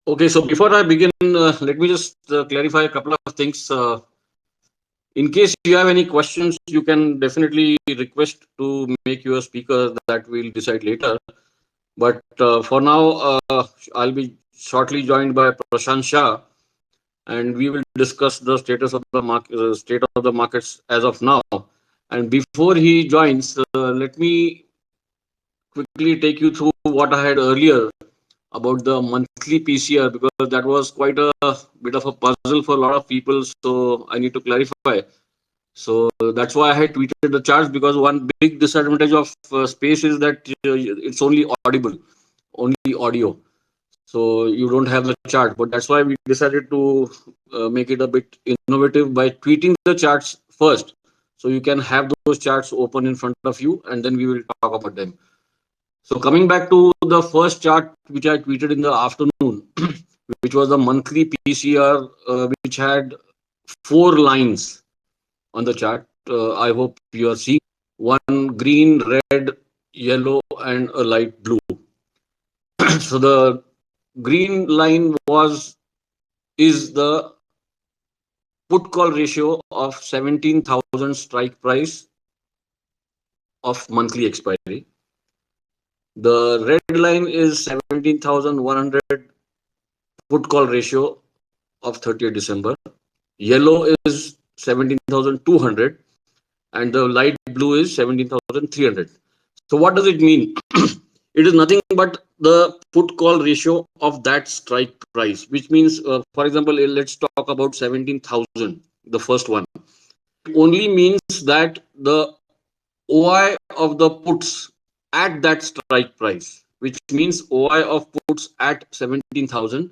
Okay, so before I begin, let me just clarify a couple of things. In case you have any questions, you can definitely request to make your speaker, that we'll decide later. But for now, I'll be shortly joined by Prashant Shah, and we will discuss the status of the market, state of the markets as of now. And before he joins, let me quickly take you through what I had earlier about the monthly PCR, because that was quite a bit of a puzzle for a lot of people. So I need to clarify. So that's why I had tweeted the charts, because one big disadvantage of space is that it's only audible, only audio. So you don't have the chart. But that's why we decided to make it a bit innovative by tweeting the charts first. So you can have those charts open in front of you, and then we will talk about them. So coming back to the first chart which I tweeted in the afternoon, which was the monthly PCR, which had four lines on the chart. I hope you are seeing one: green, red, yellow, and a light blue. So the green line was is the put call ratio of 17,000 strike price of monthly expiry. The red line is 17,100 put call ratio of 30th December. Yellow is 17,200, and the light blue is 17,300. So what does it mean? It is nothing but the put call ratio of that strike price, which means, for example, let's talk about 17,000, the first one. It only means that the OI of the puts at that strike price, which means OI of puts at 17,000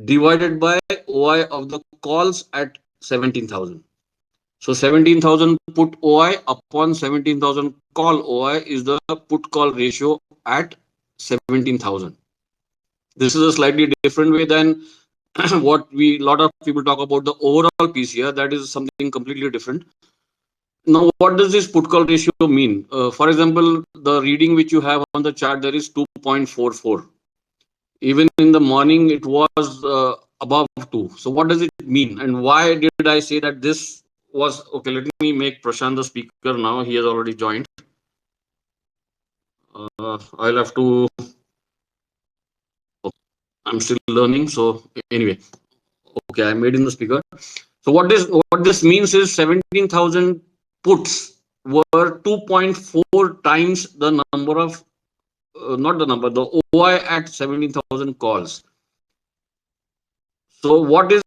divided by OI of the calls at 17,000. So 17,000 put OI upon 17,000 call OI is the put call ratio at 17,000. This is a slightly different way than what we lot of people talk about the overall PCR. That is something completely different. Now, what does this put call ratio mean? For example, the reading which you have on the chart, there is 2.44. Even in the morning, it was above 2. So, what does it mean? And why did I say that this was okay? Let me make Prashant the speaker now. He has already joined. I'll have to. I'm still learning. So, anyway, okay, I made him the speaker. So, what this means is 17,000 puts were 2.4 times the number of not the number, the OI at 17,000 calls. So what is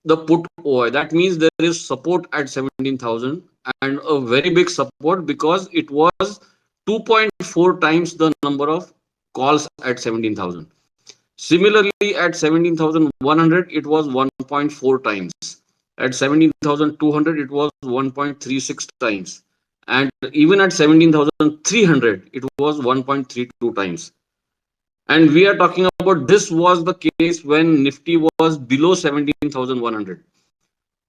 the put OI? That means there is support at 17,000, and a very big support, because it was 2.4 times the number of calls at 17,000. Similarly, at 17,100, it was 1.4 times. At 17,200, it was 1.36 times. And even at 17,300, it was 1.32 times. And we are talking about, this was the case when Nifty was below 17,100.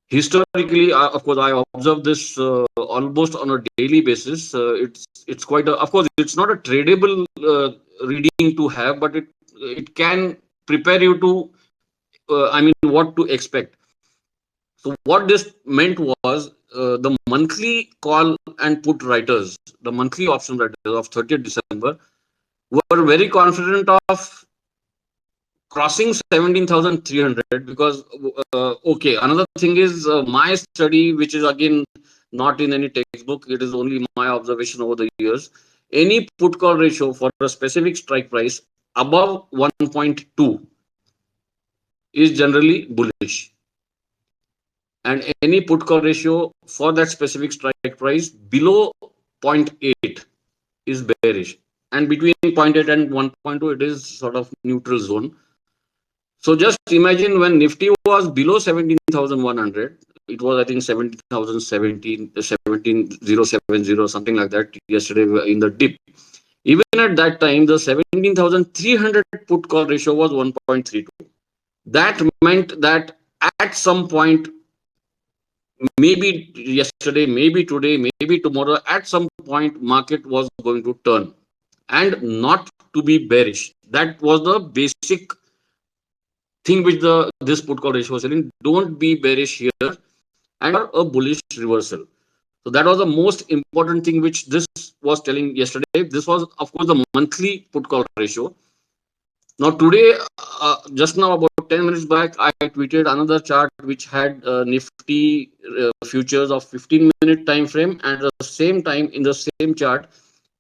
Historically, of course, I observe this almost on a daily basis. It's quite a, of course, it's not a tradable reading to have, but it can prepare you to, I mean, what to expect. So what this meant was, the monthly call and put writers, the monthly option writers of 30th December, were very confident of crossing 17,300, because okay, another thing is, my study, which is again not in any textbook, it is only my observation over the years. Any put call ratio for a specific strike price above 1.2 is generally bullish, and any put call ratio for that specific strike price below zero point 0.8 is bearish, and between 0.8 and 1.2 it is sort of neutral zone. So just imagine, when Nifty was below 17,100, it was, I think, 17,017, 17,070, something like that, yesterday in the dip. Even at that time, the 17,300 put call ratio was 1.32. That meant that at some point, maybe yesterday, maybe today, maybe tomorrow, at some point, market was going to turn and not to be bearish. That was the basic thing which this put call ratio was telling, don't be bearish here and for a bullish reversal. So that was the most important thing which this was telling yesterday. This was, of course, the monthly put call ratio. Now today, just now about 10 minutes back, I tweeted another chart which had Nifty futures of 15-minute time frame, and at the same time in the same chart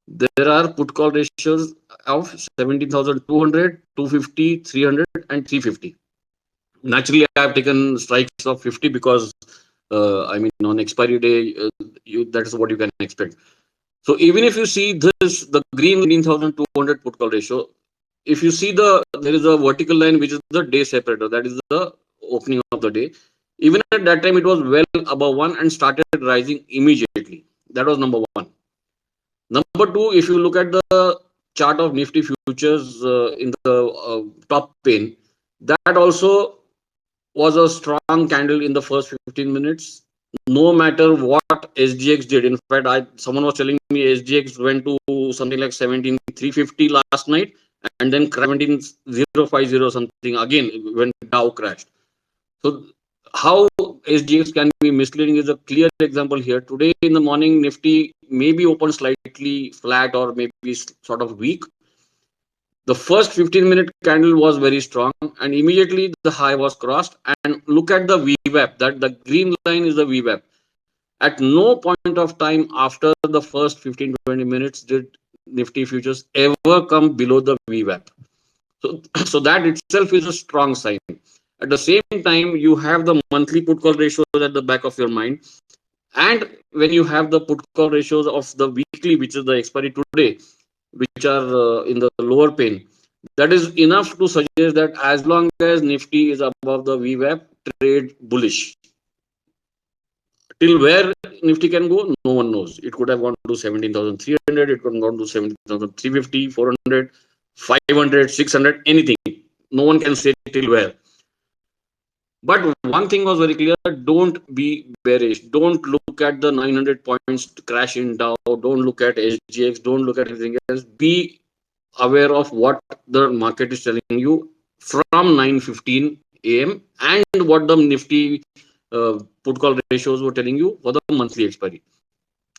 there are put call ratios of 17,200, 250, 300, and 350. Naturally, I have taken strikes of 50 because I mean on expiry day, that is what you can expect. So even if you see this, the green 17,200 put call ratio, if you see there is a vertical line which is the day separator, that is the opening of the day. Even at that time, it was well above one and started rising immediately. That was number one. Number two, if you look at the chart of Nifty futures in the top pane, that also was a strong candle in the first 15 minutes. No matter what SGX did, in fact, someone was telling me SGX went to something like 17,350 last night, and then 17,050 something again when Dow crashed. So how SGX can be misleading is a clear example here. Today in the morning, Nifty maybe opened slightly flat or maybe sort of weak. The first 15-minute candle was very strong, and immediately the high was crossed. And look at the VWAP. That the green line is the VWAP. At no point of time after the first 15-20 minutes did Nifty futures ever come below the VWAP. So that itself is a strong sign. At the same time, you have the monthly put call ratios at the back of your mind. And when you have the put call ratios of the weekly, which is the expiry today, which are in the lower pane, that is enough to suggest that as long as Nifty is above the VWAP, trade bullish. Till where Nifty can go, no one knows. It could have gone to 17,300, it could have gone to 17,350, 400, 500, 600, anything. No one can say till where. But one thing was very clear, don't be bearish. Don't look at the 900 points crash in Dow. Don't look at SGX. Don't look at anything else. Be aware of what the market is telling you from 9:15 a.m. and what the Nifty put call ratios were telling you for the monthly expiry.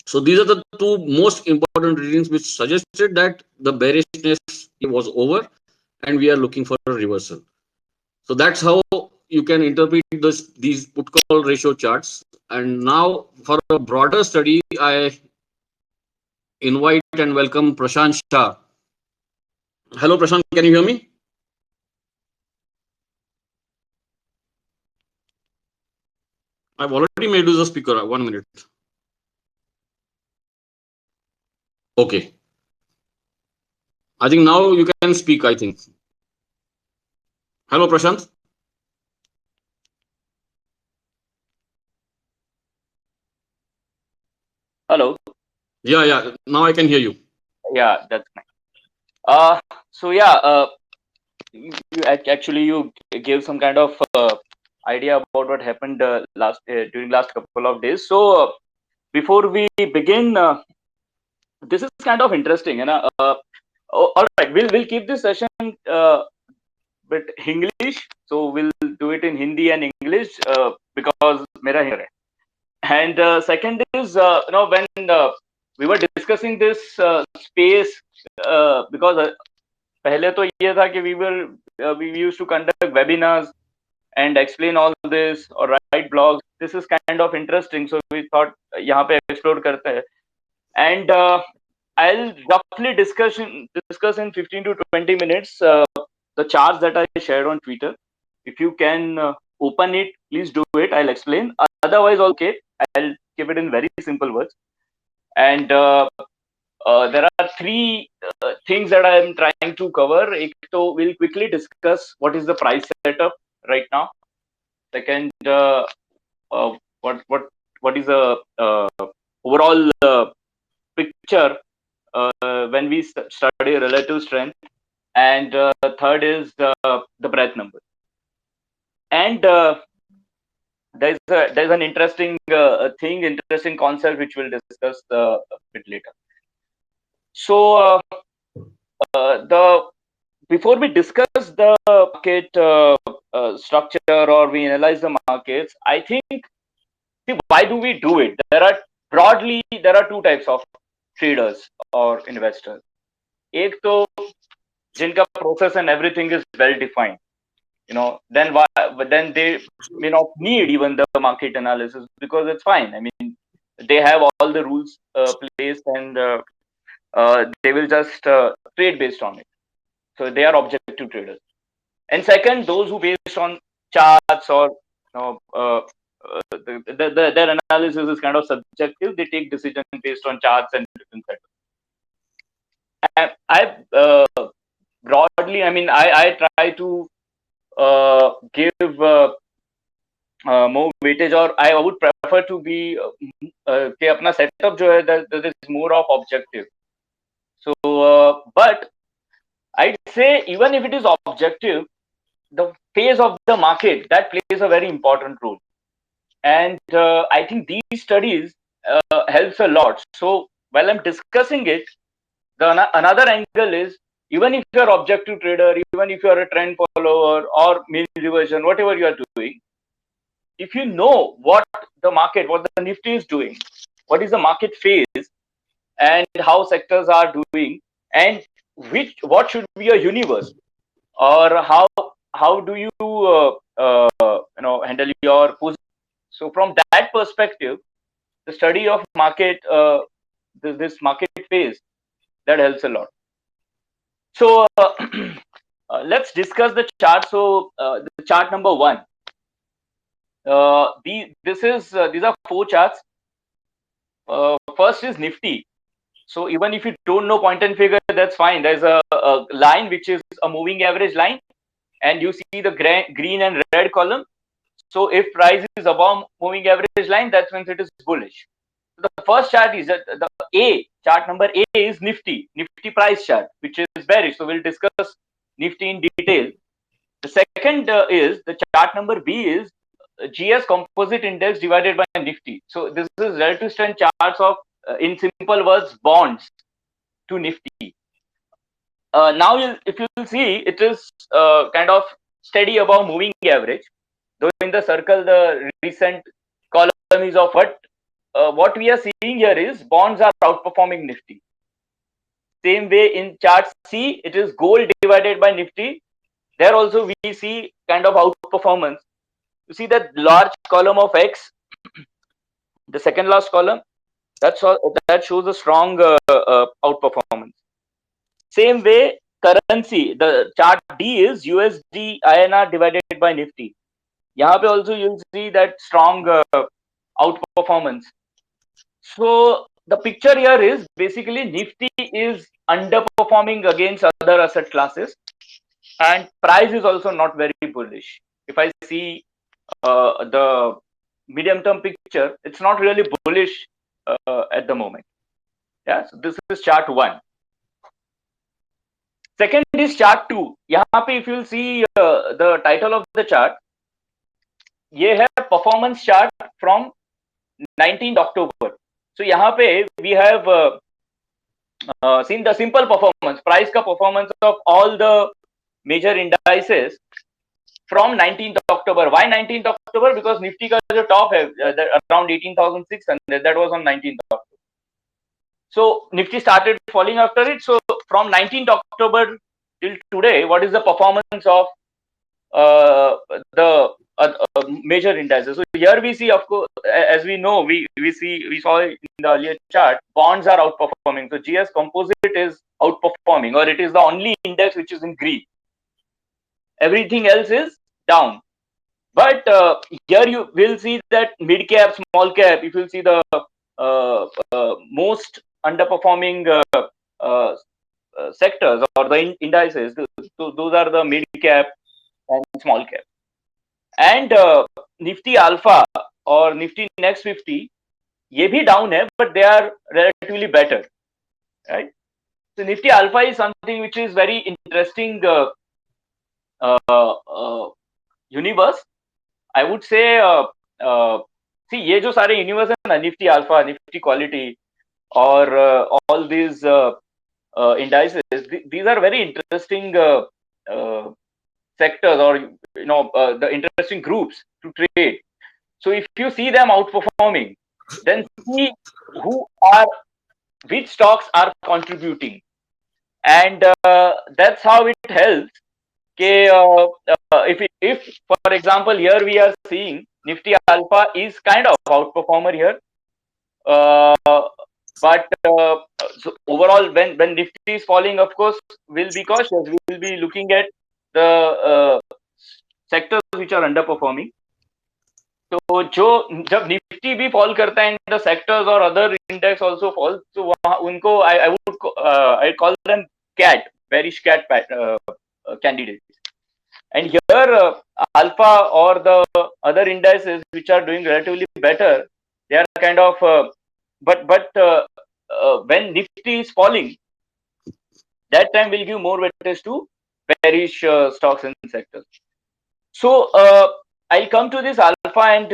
So these are the two most important readings which suggested that the bearishness was over and we are looking for a reversal. So that's how you can interpret these put call ratio charts. And now for a broader study, I invite and welcome Prashant Shah. Hello, Prashant, can you hear me? I've already made you the speaker. 1 minute. Okay. I think now you can speak, I think. Hello, Prashant. Hello. Yeah. Now I can hear you. Yeah, that's nice. So yeah, you gave some kind of idea about what happened during last couple of days. So before we begin, this is kind of interesting, you know. All right, we'll keep this session bit English, so we'll do it in Hindi and English because mera here. And second is, when we were discussing this space, because पहले तो ये था कि we used to conduct webinars and explain all this or write blogs. This is kind of interesting, so we thought यहाँ पे explore करते हैं. And I'll roughly discuss in 15 to 20 minutes the charts that I shared on Twitter. If you can open it, please do it. I'll explain. Otherwise, okay, I'll give it in very simple words. And there are three things that I am trying to cover. So we'll quickly discuss what is the price setup right now. Second, what is the overall picture when we study relative strength, and third is the breadth number. And there's an interesting interesting concept which we'll discuss a bit later. So before we discuss the market structure or we analyze the markets, I think, see, why do we do it? There are two types of traders or investors. एक तो जिनका process and everything is well defined, then why? But then they may not need even the market analysis because it's fine. I mean, they have all the rules placed and they will just trade based on it. So they are objective traders. And second, those who based on charts or their analysis is kind of subjective. They take decision based on charts and different setups. I broadly, I mean, I try to give more weightage, or I would prefer to be कि अपना setup जो है that is more of objective. So, but I'd say even if it is objective, the phase of the market that plays a very important role, and I think these studies helps a lot. So while I'm discussing it, another angle is, even if you're objective trader, even if you're a trend follower or mean reversion, whatever you are doing, if you know what the Nifty is doing, what is the market phase, and how sectors are doing, and what should be a universe, or how do you handle your position. So from that perspective, the study of market, this market phase, that helps a lot. So let's discuss the chart. So the chart number 1. These are 4 charts. First is Nifty. So even if you don't know point and figure, that's fine. There's a line which is a moving average line, and you see the green and red column. So if price is above moving average line, that means it is bullish. The first chart is the A, chart number A is Nifty price chart, which is bearish. So we'll discuss Nifty in detail. The second is the chart number B is GS composite index divided by Nifty. So this is relative strength charts of, in simple words, bonds to Nifty. Now, if you see, it is kind of steady above moving average. Though in the circle, the recent column is of what we are seeing here is bonds are outperforming Nifty. Same way in chart C, it is gold divided by Nifty. There also we see kind of outperformance. You see that large column of X, the second last column, that shows a strong outperformance. Same way, currency, the chart D is USD INR divided by Nifty. यहाँ पे also you'll see that strong outperformance. So the picture here is basically Nifty is underperforming against other asset classes, and price is also not very bullish. If I see the medium-term picture, it's not really bullish at the moment. Yeah, so this is chart 1. Second is chart 2. यहाँ पे if you'll see the title of the chart, ये है performance chart from 19th October. So यहाँ पे we have seen the simple performance, price का performance of all the major indices from 19th October. Why 19th October? Because Nifty का जो top है around 18,600, that was on 19th October. So Nifty started falling after it. So from 19th October till today, what is the performance of the major indices? So here we see, of course, as we know, we saw in the earlier chart, bonds are outperforming. So GS composite is outperforming, or it is the only index which is in green. Everything else is down. But here you will see that mid cap, small cap, if you see the most underperforming sectors or the indices, those are the mid cap and small cap. And Nifty Alpha or Nifty Next 50, ये भी down है, but they are relatively better, right? So Nifty Alpha is something which is very interesting universe. I would say, see, ये जो सारे universe है ना, Nifty Alpha, Nifty Quality, or all these indices, these are very interesting sectors, or the interesting groups to trade. So if you see them outperforming, then see who are which stocks are contributing, and that's how it helps. Okay, if for example here we are seeing Nifty Alpha is kind of outperformer here, uh, but so overall when Nifty is falling, of course we'll be cautious. We'll be looking at the sectors which are underperforming. तो जो जब Nifty भी fall करता है the sectors और other index also fall, तो वहां उनको I would I call them cat, bearish cat candidates. And here alpha or the other indices which are doing relatively better, they are kind of when nifty is falling, that time will give more weightage to bearish stocks and sectors. So I'll come to this alpha and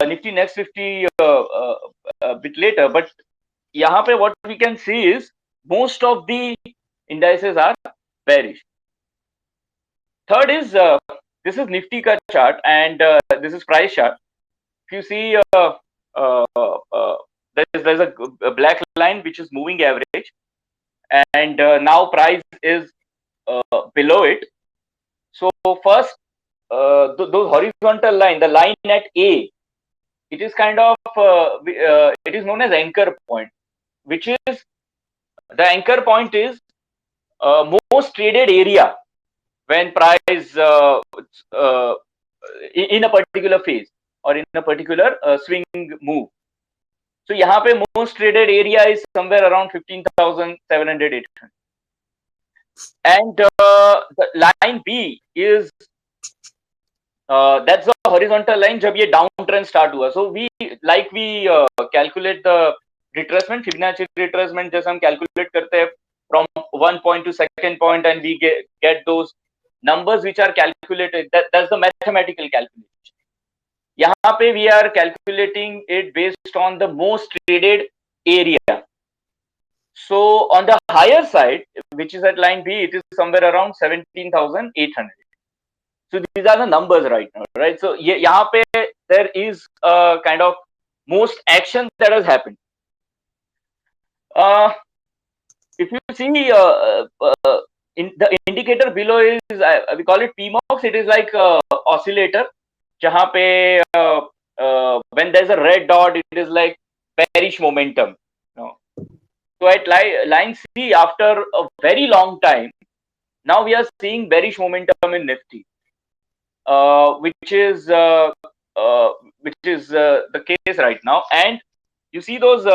nifty next 50 a bit later, but यहाँ पे what we can see is most of the indices are bearish. Third is this is nifty ka chart, and this is price chart. If you see there's a black line which is moving average, and now price is below it. So first those horizontal line, the line at A, it is kind of it is known as anchor point, which is the anchor point is most traded area when price in a particular phase or in a particular swing move. So यहाँ पे most traded area is somewhere around 15,700, 800. And the line B is that's the horizontal line जब ये downtrend start हुआ. So we calculate the retracement, Fibonacci retracement जैसे हम calculate करते हैं from one point to second point, and we get those numbers which are calculated. That's the mathematical calculation. यहाँ पे we are calculating it based on the most traded area. So on the higher side, which is at line B, it is somewhere around 17,800. So these are the numbers right now, right? So यहाँ पे there is a kind of most action that has happened. If you see in the indicator below is we call it PMOX. It is like oscillator. जहाँ पे when there's a red dot, it is like bearish momentum. So at line C, after a very long time, now we are seeing bearish momentum in Nifty, which is the case right now. And you see those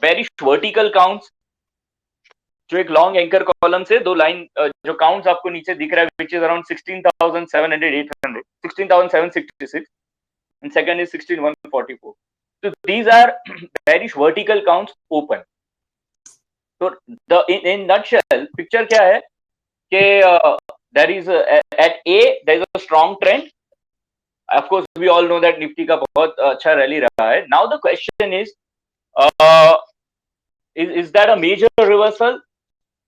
bearish vertical counts, जो एक long anchor column से दो line जो counts आपको नीचे दिख रहा है, which is around 16,700, 800, 16,766, and second is 16,144. So these are bearish vertical counts open. So the in nutshell picture क्या है कि there is at A there is a strong trend. Of course we all know that Nifty का बहुत अच्छा rally रहा है. Now the question is that a major reversal?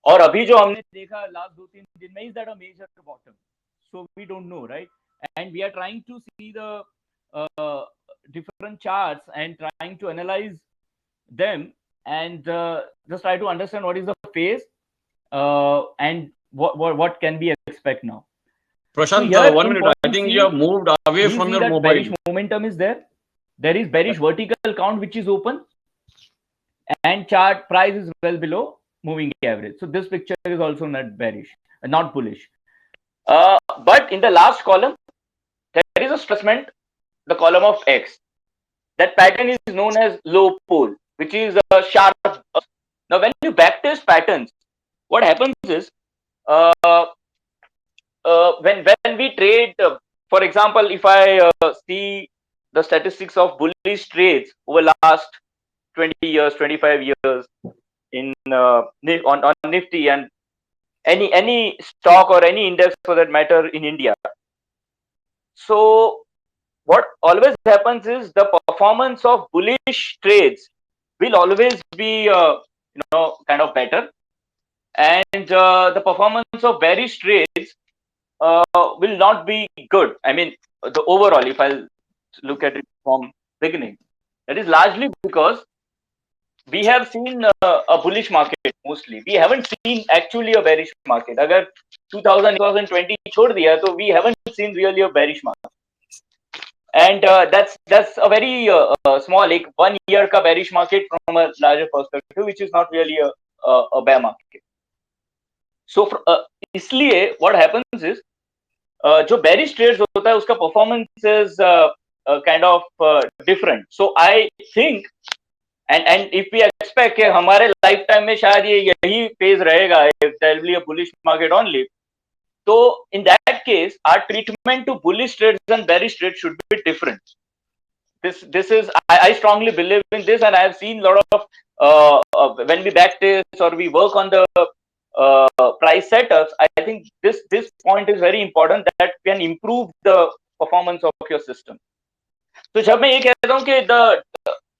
और अभी जो हमने देखा last 2-3 दिन में, is that a major bottom? So we don't know, right? And we are trying to see the different charts and trying to analyze them, and just try to understand what is the phase and what can we expect now. Prashant, So 1 minute. I think you have moved away from your mobile. Bearish momentum is there. There is bearish vertical count which is open, and chart price is well below moving average. So this picture is also not bearish, not bullish. But in the last column, there is a stressment, the column of X. That pattern is known as low pole, which is a sharp. Now, when you backtest patterns, what happens is when we trade, for example, if I see the statistics of bullish trades over last 20 years, 25 years in on Nifty and any stock or any index for that matter in India. So what always happens is the performance of bullish trades will always be kind of better, and the performance of bearish trades will not be good. I mean, the overall, if I look at it from beginning, that is largely because we have seen a bullish market mostly. We haven't seen actually a bearish market. अगर 2020 छोड़ दिया तो we haven't seen really a bearish market. And that's a very small, like 1 year का bearish market from a larger perspective, which is not really a bear market. So इसलिए what happens is जो bearish trades होता है उसका performance is kind of different. So I think and if we expect कि हमारे lifetime में शायद ये यही phase रहेगा, if there will be a bullish market only, so in that case our treatment to bullish trades and bearish trades should be different. This is I strongly believe in this, and I have seen a lot of when we backtest or we work on the price setups. I think this point is very important that can improve the performance of your system. So जब मैं ये कहता हूँ कि the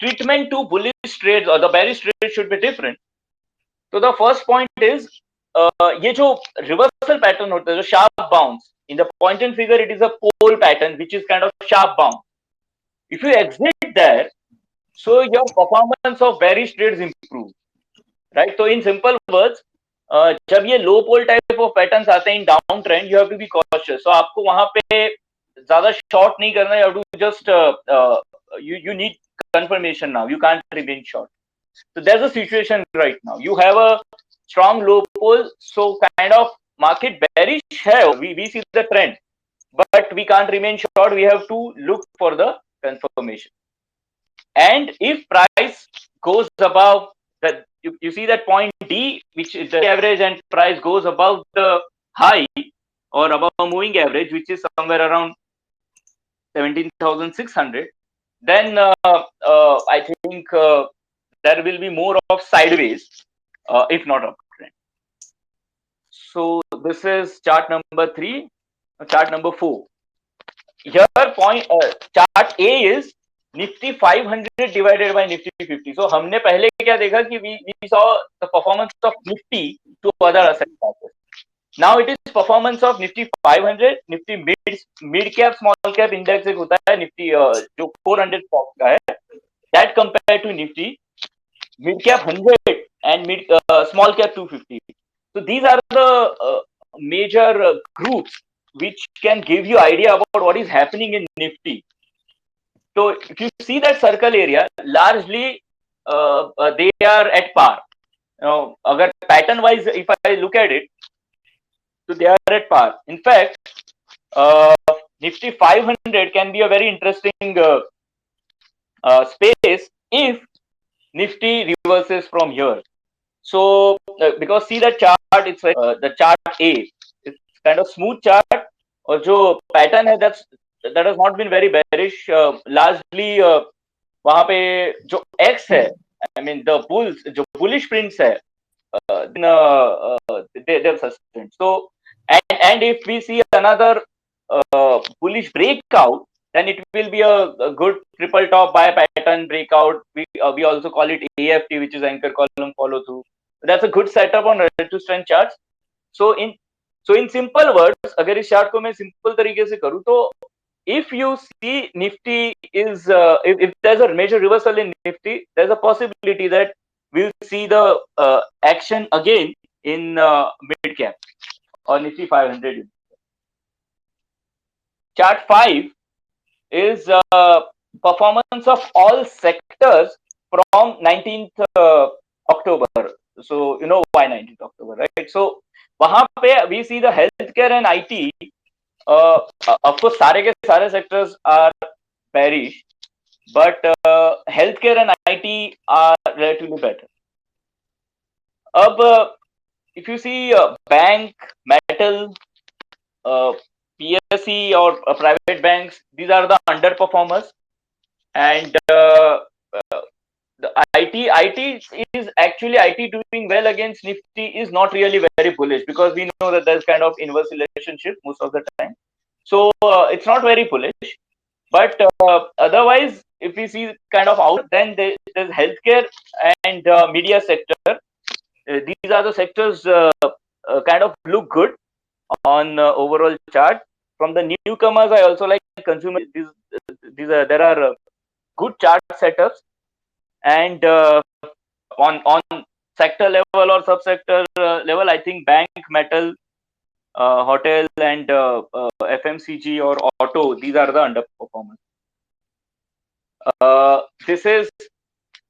treatment to bullish trades or the bearish trades should be different. So the first point is ये जो reversal pattern होता है, जो sharp bounce in the point and figure, it is a pole pattern which is kind of sharp bounce. If you exit there, so your performance of bearish trades improve, right? So in simple words, जब ये low pole type of patterns आते हैं in downtrend, you have to be cautious. So आपको वहां पे ज़्यादा short नहीं करना, you have to just you need confirmation now. You can't remain short. So there's a situation right now. You have a strong low pole, so kind of market bearish है. We see the trend, but we can't remain short. We have to look for the confirmation. And if price goes above that, you see that point D, which is the average, and price goes above the high or above a moving average, which is somewhere around 17,600, then I think there will be more of sideways, if not uptrend. So this is chart number 3. Chart number 4. Here point chart A is Nifty 500 divided by Nifty 50. So हमने पहले क्या देखा कि we saw the performance of Nifty to other asset classes. Now it is performance of Nifty 500, Nifty mid cap small cap index एक होता है Nifty जो 400 stocks का है, that compared to Nifty mid cap 100 and small cap 250. So these are the major groups which can give you idea about what is happening in Nifty. So if you see that circle area, largely they are at par. Now, agar pattern wise, if I look at it, so they are at par. In fact, Nifty 500 can be a very interesting space if Nifty reverses from here. So because see that chart, it's the chart A. It's kind of smooth chart, और जो pattern है that has not been very bearish. Largely वहाँ पे जो X है, I mean the bulls, जो bullish prints है, they're sustained. So and if we see another bullish breakout, then it will be a good triple top buy pattern breakout. We also call it AFT, which is anchor column follow through. That's a good setup on relative strength charts. So in simple words, अगर इस chart को मैं simple तरीके से करूँ तो if you see Nifty is if there's a major reversal in Nifty, there's a possibility that we'll see the action again in mid cap or Nifty 500. Chart 5 is performance of all sectors from 19th October. So you know why 19th October, right? So वहाँ पे we see the healthcare and IT. Of course, सारे के सारे sectors are bearish, but healthcare and IT are relatively better. अब if you see bank, metal, PSE or private banks, these are the underperformers, and the IT is actually IT doing well against Nifty is not really very bullish, because we know that there's kind of inverse relationship most of the time. So it's not very bullish, but otherwise, if we see kind of out, then there's healthcare and media sector. These are the sectors kind of look good. on overall chart. From the newcomers, I also like consumer. There are good chart setups, and on sector level or subsector level, I think bank, metal, hotel, and FMCG or auto. These are the underperformers. This is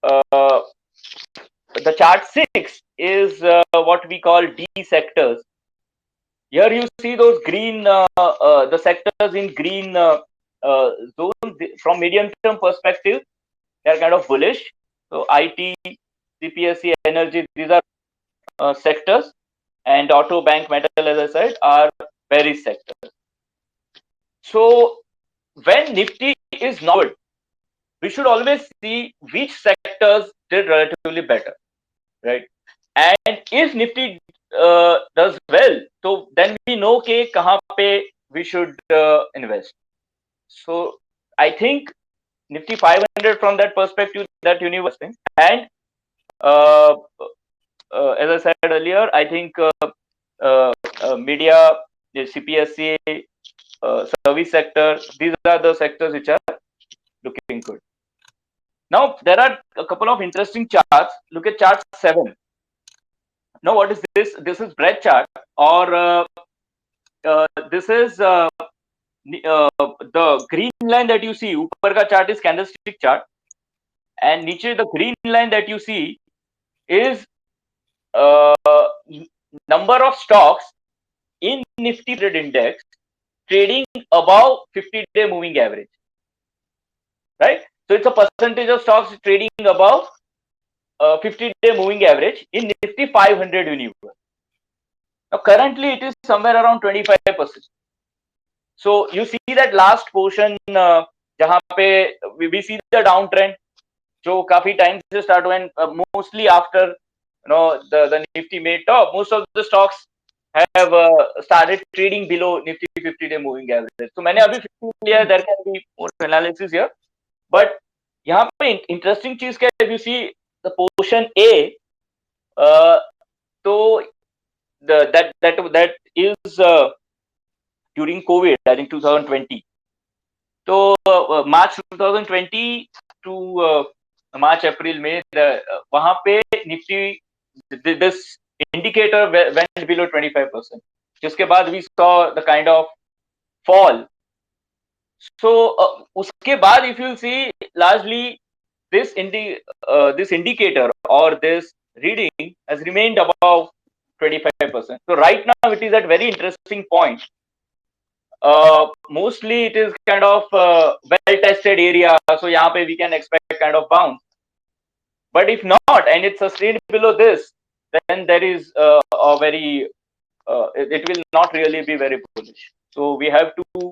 the chart 6 is what we call D sectors. Here you see those green, the sectors in green zone. From medium term perspective, they are kind of bullish. So IT, CPSC, energy, these are sectors, and auto, bank, metal, as I said, are bearish sectors. So when Nifty is not good, we should always see which sectors did relatively better, right? And if Nifty does well, so then we know ke kahan pe we should invest. So I think Nifty 500 from that perspective, that universe thing, and uh, as I said earlier, I think media, the CPSC, service sector, these are the sectors which are looking good. Now there are a couple of interesting charts. Look at chart 7. Now what is this? This is breadth chart, or this is the green line that you see. ऊपर का chart is candlestick chart, and नीचे the green line that you see is number of stocks in Nifty index trading above 50-day moving average, right? So it's a percentage of stocks trading above 50-day moving average in Nifty 500 universe. Now currently it is somewhere around 25%. So you see that last portion जहाँ पे we see the downtrend जो काफी time से start हुआ, mostly after the Nifty made top. Most of the stocks have started trading below Nifty 50-day moving average. So मैंने अभी 50 लिया, there can be more analysis here, but यहाँ पे interesting चीज क्या है, if you see the portion A, so that is during COVID, I think 2020. So March 2020 to March, April, May, वहाँ पे Nifty, this indicator went below 25%. जिसके बाद we saw the kind of fall. So उसके बाद if you see largely this indicator or this reading has remained above 25%. So right now it is at very interesting point. Mostly it is kind of well-tested area, so यहाँ पे we can expect kind of bounce. But if not, and it's sustained below this, then there is a very it will not really be very bullish. So we have to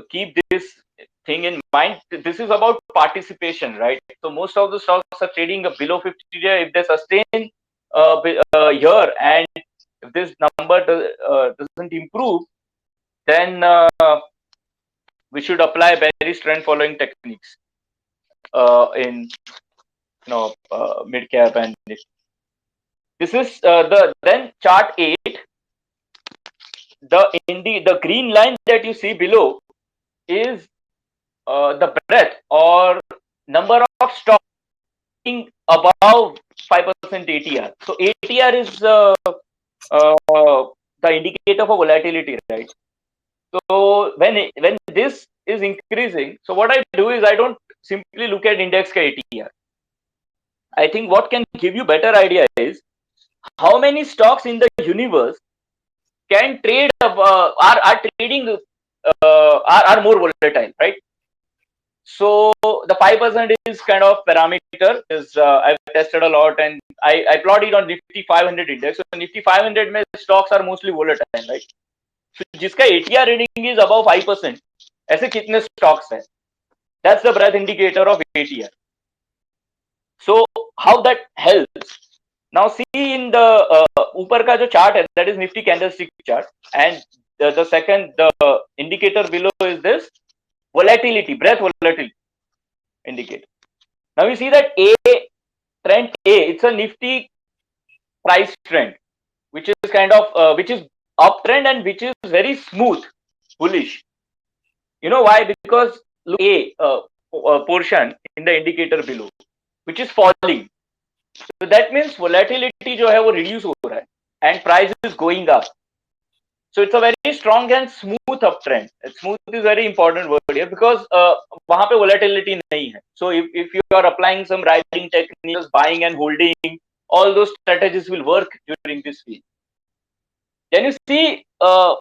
keep this thing in mind. This is about participation, right? So most of the stocks are trading below 50 day. If they sustain here, and if this number doesn't improve, then we should apply bearish trend following techniques in mid cap and this is then chart 8. The green line that you see below is the breadth or number of stocks above 5% ATR. So ATR is the indicator for volatility, right? So when this is increasing, so what I do is I don't simply look at index ka ATR. I think what can give you better idea is how many stocks in the universe can trade are trading are more volatile, right? So the 5% is kind of parameter is I've tested a lot and I plot it on Nifty 500 index. So Nifty 500 में stocks are mostly volatile, right? So जिसका ATR reading is above 5%, ऐसे कितने stocks हैं? That's the breadth indicator of ATR. So how that helps? Now see in the ऊपर का जो chart है, that is Nifty candlestick chart, and the second the indicator below is this volatility, breadth volatility indicator. Now you see that trend A, it's a Nifty price trend, which is kind of which is uptrend and which is very smooth, bullish. You know why? Because look portion in the indicator below, which is falling. So that means volatility जो है वो reduce हो रहा है and price is going up. So it's a very strong and smooth uptrend. Smooth is very important word here because वहाँ पे volatility नहीं है. So if you are applying some riding techniques, buying and holding, all those strategies will work during this week. Can you see the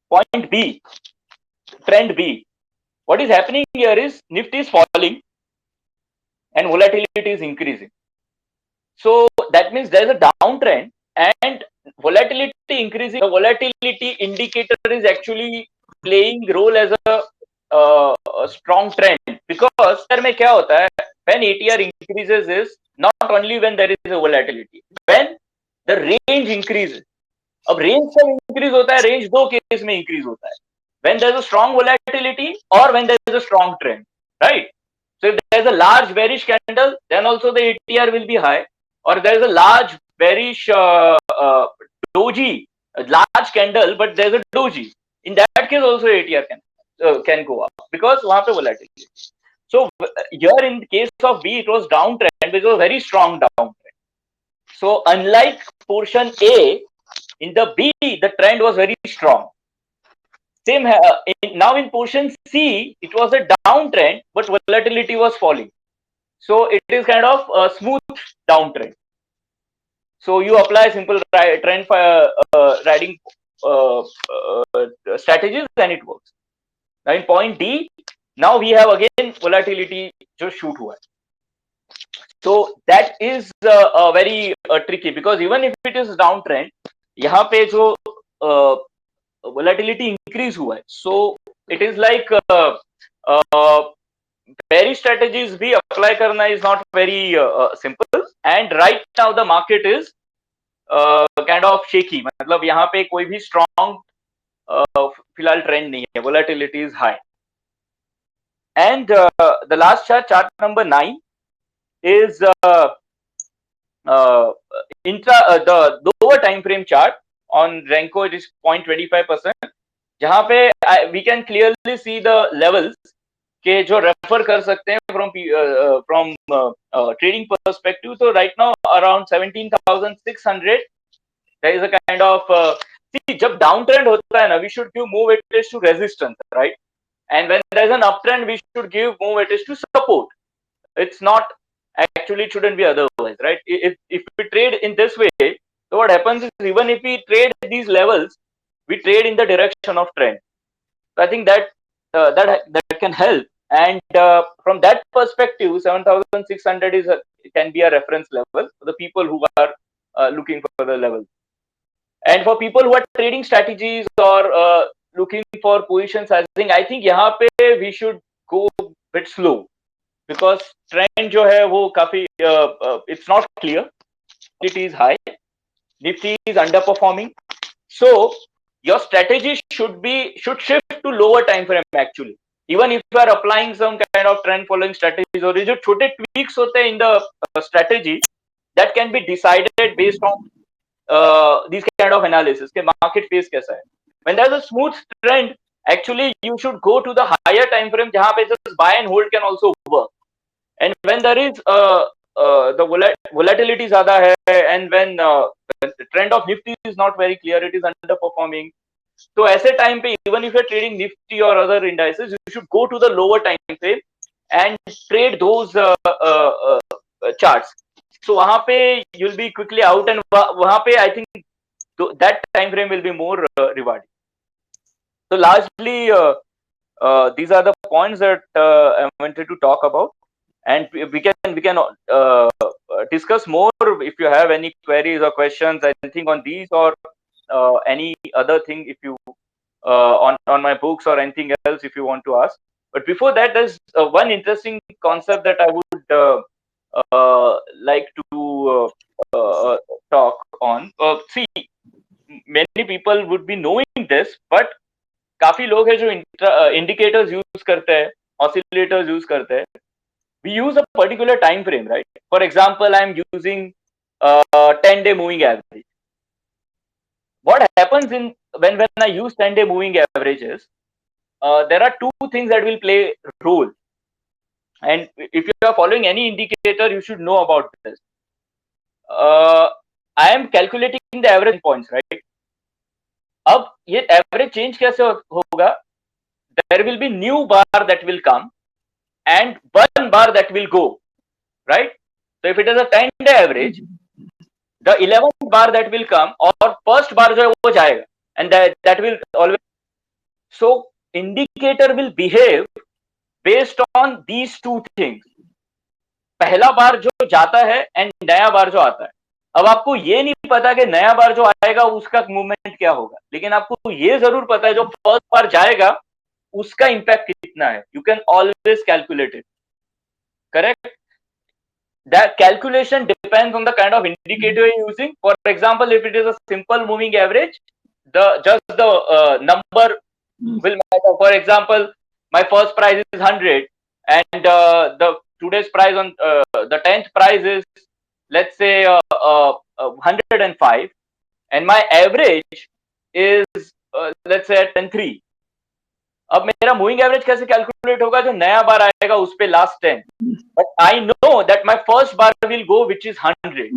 point B, trend B? What is happening here is Nifty is falling and volatility is increasing. So that means there is a downtrend and volatility increasing. The volatility indicator is actually playing role as a strong trend because में क्या होता है? When ATR increases is not only when there is a volatility, when the range increases. अब range कब increase होता है? Range दो case में increase होता है. When there is a strong volatility or when there is a strong trend, right? So if there is a large bearish candle, then also the ATR will be high. Or there is a large bearish doji, a large candle, but there is a doji. In that case, also ATR can go up because वहाँ पे volatility. So here in the case of B, it was downtrend, which was very strong downtrend. So unlike portion A, in the B, the trend was very strong. Same now in portion C, it was a downtrend, but volatility was falling. So it is kind of a smooth downtrend. So you apply simple trend riding strategies and it works. Now in point D, now we have again volatility just shoot हुआ है. So that is very tricky because even if it is downtrend, यहाँ पे जो volatility increase हुआ है. So it is like bearish strategies भी apply करना is not very simple. And right now the market is kind of shaky. मतलब यहाँ पे कोई भी strong फिलहाल trend नहीं है. Volatility is high. And the last chart number 9 is the lower time frame chart on Renko. It is 0.25%. जहाँ पे we can clearly see the levels के जो refer कर सकते हैं from trading perspective. So right now around 17,600 there is a kind of see जब downtrend होता है ना, we should give more weightage to resistance, right? And when there is an uptrend, we should give more weightage to support. It's not actually, it shouldn't be otherwise, right? If we trade in this way, so what happens is even if we trade these levels, we trade in the direction of trend. So I think that that can help. And from that perspective, 7,600 can be a reference level for the people who are looking for the level. And for people who are trading strategies or looking for position sizing, I think यहाँ पे we should go a bit slow because trend जो है वो काफी it's not clear. It is high. Nifty is underperforming. So your strategy should shift to lower time frame actually. Even if you are applying some kind of trend following strategies or जो छोटे tweaks होते हैं in the strategy, that can be decided based on these kind of analysis के market phase कैसा है. When there is a smooth trend, actually you should go to the higher time frame जहाँ पे just buy and hold can also work. And when there is the volatility ज़्यादा है and when the trend of Nifty is not very clear, it is underperforming. So ऐसे time पे even if you are trading Nifty or other indices, you should go to the lower time frame and trade those charts. So वहाँ पे you'll be quickly out and वहाँ पे I think that time frame will be more rewarding. So largely these are the points that I wanted to talk about, and we can discuss more if you have any queries or questions, anything on these or any other thing if you on my books or anything else if you want to ask. But before that, there's one interesting concept that I would like to talk on. See, many people would be knowing this, but काफी लोग हैं जो indicators use करते हैं, oscillators use करते हैं. We use a particular time frame, right? For example, I'm using 10-day moving average. what happens in when I use 10-day moving averages, there are two things that will play role. And if you are following any indicator, you should know about this. I am calculating the average points, right? अब ये average change कैसे होगा? There will be new bar that will come and one bar that will go, right? So if it is a 10-day average, the 11th bar that will come or first bar जो है वो जाएगा, and that will always. So indicator will behave based on these two things. पहला बार जो जाता है and नया बार जो आता है. अब आपको ये नहीं पता कि नया बार जो आएगा उसका मूवमेंट क्या होगा, लेकिन आपको ये जरूर पता है जो फर्स्ट बार जाएगा उसका इंपैक्ट कितना है. You can always calculate it. Correct? That calculation depends on the kind of indicator you're using. For example, if it is a simple moving average, just the number will matter. For example, my first price is 100 and the today's price on the 10th price is, let's say, 105 and my average is let's say 103. अब मेरा moving average कैसे calculate होगा? जो नया बार आएगा उस पे last 10. But I know that my first bar will go which is 100.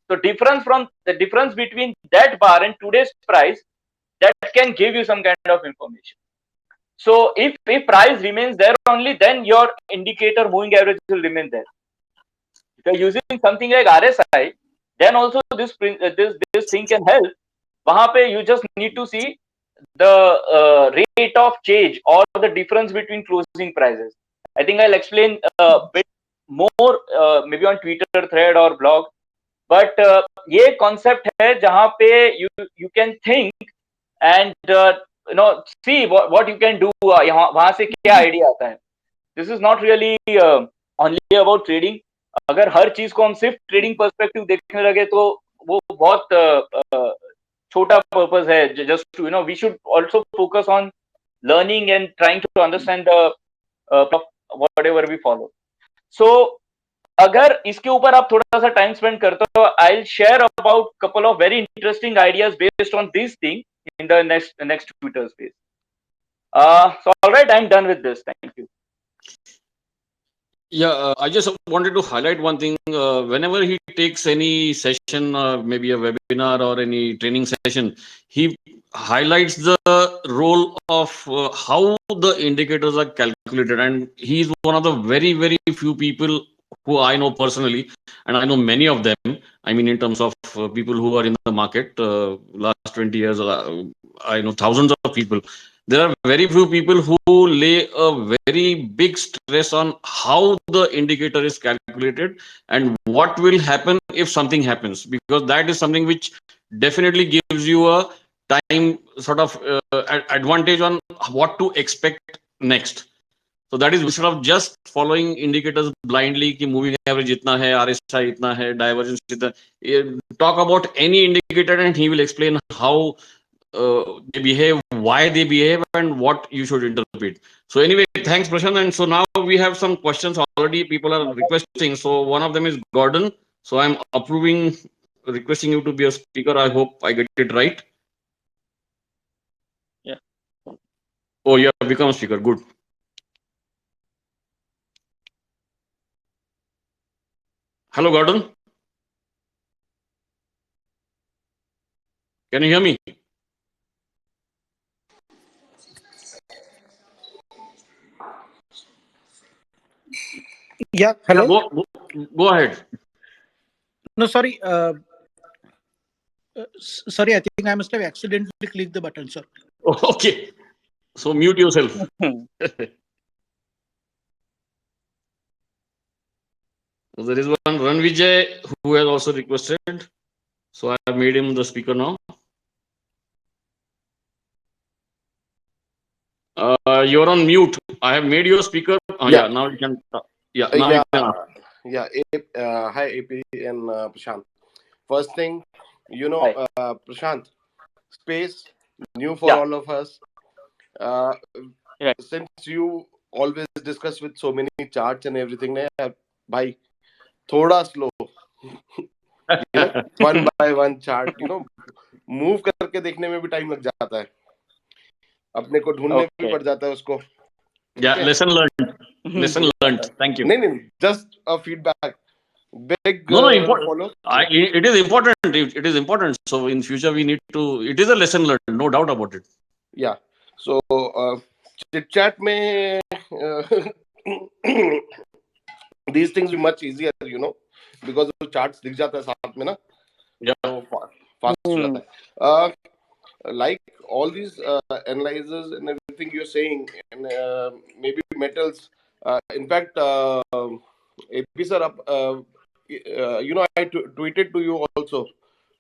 So difference between that bar and today's price, that can give you some kind of information. So if price remains there only, then your indicator moving average will remain there. If you're using something like RSI, then also this thing can help. वहां पे you just need to see the rate of change or the difference between closing prices. I think I'll explain a bit more maybe on Twitter thread or blog. But ये concept है जहाँ पे you can think and see what you can do. वहां से क्या idea आता है. This is not really only about trading. अगर हर चीज को हम सिर्फ ट्रेडिंग पर्सपेक्टिव देखने लगे तो वो बहुत छोटा पर्पस है. Just to we should also focus on learning and trying to understand the whatever we follow. So अगर इसके ऊपर आप थोड़ा सा टाइम स्पेंड करते हो, I will share about couple of very interesting ideas based on this thing in the next Twitter space. So all right, I'm done with this. Thank you. Yeah, I just wanted to highlight one thing. Whenever he takes any session, maybe a webinar or any training session, he highlights the role of how the indicators are calculated. And he's one of the very, very few people who I know personally, and I know many of them. I mean, in terms of people who are in the market, last 20 years, I know thousands of people. There are very few people who lay a very big stress on how the indicator is calculated and what will happen if something happens, because that is something which definitely gives you a time sort of advantage on what to expect next. So that is instead of just following indicators blindly कि moving average इतना है, RSI इतना है, divergence इतना. Talk about any indicator and he will explain how they behave, why they behave, and what you should interpret. So anyway, thanks Prashant. And so now we have some questions already. People are requesting. So one of them is Gordon. So I'm requesting you to be a speaker. I hope I get it right. Yeah. Oh, you have become a speaker. Good. Hello, Gordon. Can you hear me? Yeah, hello. Go ahead. No, sorry. Sorry, I think I must have accidentally clicked the button, sir. Okay. So mute yourself. So there is one Ranvijay who has also requested. So I have made him the speaker now. You're on mute. I have made you a speaker. Yeah, now you can. Yeah, now you can. Hi, AP and Prashant. First thing, Prashant, space, new for all of us. Since you always discuss with so many charts and everything, bhai, thoda slow. One by one chart, move करके देखने में भी time लग जाता है, अपने को ढूंढने भी Okay. पड़ जाता है उसको. Yeah, Okay. lesson learned. Lesson learned. Thank you. नहीं, just a feedback. Big No, important. follow. It is important. It is important. So in future we need to. It is a lesson learned, no doubt about it. Yeah. So chit chat में these things be much easier, you know, because the charts दिख जाता है साथ में ना. Yeah. So fast हो जाता है. Like all these analyzers and everything you're saying, and maybe metals. In fact, AP sir, you know, I tweeted to you also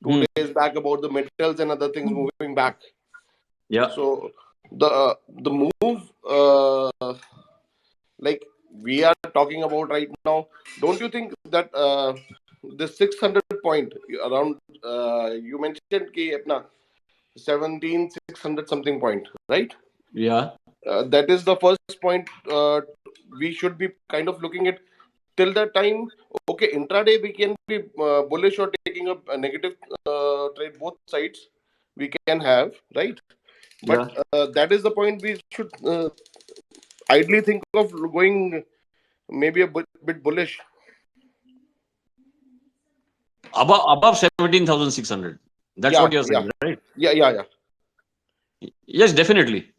2 days back about the metals and other things moving back. Yeah. So the move, like we are talking about right now, don't you think that the 600 point around, you mentioned कि अपना 17,600 something point, right? Yeah. That is the first point we should be kind of looking at. Till that time, okay, intraday we can be bullish or taking a negative trade, both sides we can have, right? But that is the point we should ideally think of going maybe a bit bullish. Above 17,600. That's what you're saying, right? Yeah. Yes, definitely.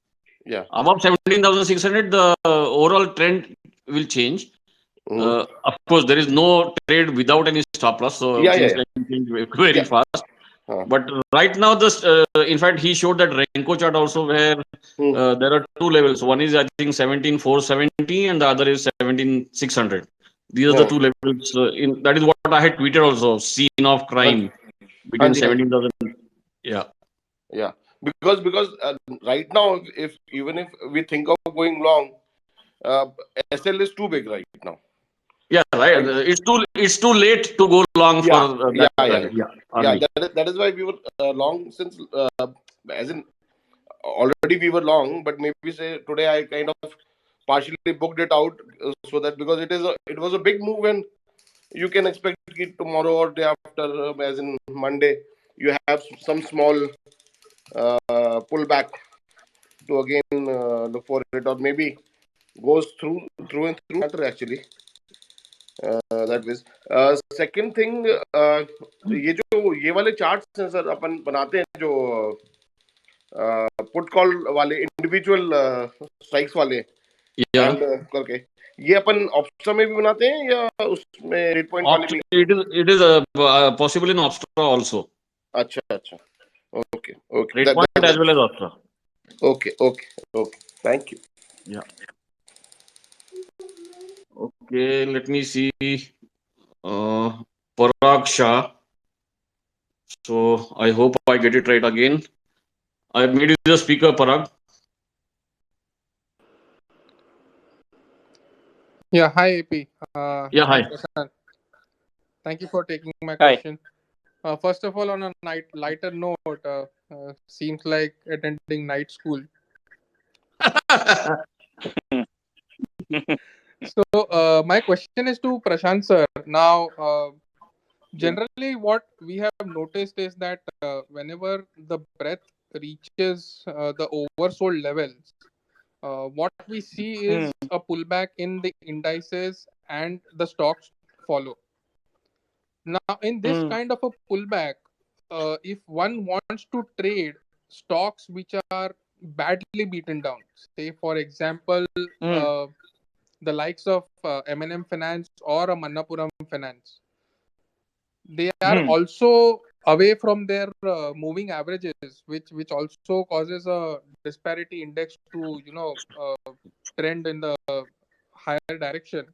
Yeah. Above 17,600, the overall trend will change. Of course, there is no trade without any stop loss, so things can change very fast. But right now, this in fact, he showed that Renko chart also, where there are two levels. One is, I think, 17,470, and the other is 17,600. These are the two levels. That is what I had tweeted also. Scene of crime between 17,000. Yeah. Because right now, even if we think of going long, SL is too big right now. Yeah, right. It's too late to go long for that. That is why we were long since, as in already we were long, but maybe say today I kind of partially booked it out, so that because it was a big move, and you can expect it tomorrow or day after, as in Monday, you have some small pullback to again look for it, or maybe goes through and through matter actually. That is second thing. ये वाले charts हैं sir, अपन बनाते हैं जो put call वाले individual strikes वाले, and करके ये अपन ऑप्शन में भी बनाते हैं या उसमें रेट पॉइंट वाले भी? It is possible in Opstra also. अच्छा. Okay. Rate point as well as Opstra. Okay. Thank you. Yeah. Okay, let me see. Parag Shah. So I hope I get it right again. I made you the speaker, Parag. Yeah, hi AP. Yeah, hi. Prashant. Thank you for taking my question. First of all, on a lighter note, seems like attending night school. So my question is to Prashant sir. Now, generally what we have noticed is that whenever the breadth reaches the oversold levels, what we see is a pullback in the indices and the stocks follow. Now, in this kind of a pullback, if one wants to trade stocks which are badly beaten down, say for example, the likes of M&M Finance or a Manappuram Finance, they are also away from their moving averages, which also causes a disparity index to trend in the higher direction.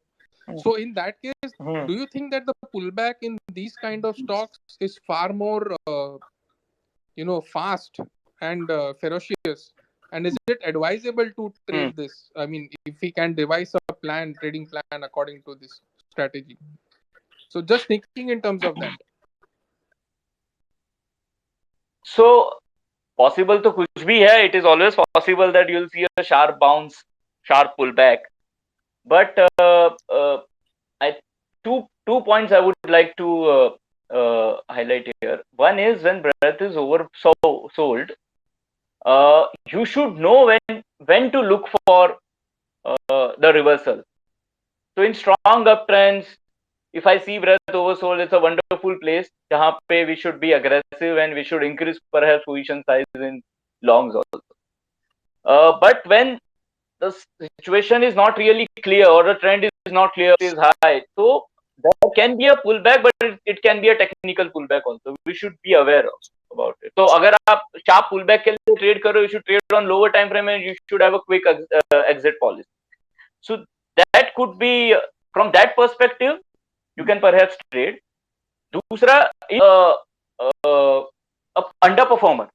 So in that case, do you think that the pullback in these kind of stocks is far more fast and ferocious? And is it advisable to trade this? I mean, if we can devise a trading plan according to this strategy. So just thinking in terms of that. So possible to kuch bhi hai. It is always possible that you'll see a sharp bounce, sharp pullback. But two points I would like to highlight here. One is when breadth is oversold, you should know when to look for the reversal. So in strong uptrends, if I see breadth oversold, it's a wonderful place. Jahan pe we should be aggressive and we should increase perhaps position size in longs also. But when the situation is not really clear or the trend is not clear, it is high, so there can be a pullback, but it can be a technical pullback also. We should be aware about it. So अगर आप sharp pullback के लिए trade कर रहे हो, you should trade on lower time frame and you should have a quick exit policy. So that could be, from that perspective, you can perhaps trade. दूसरा, underperformer.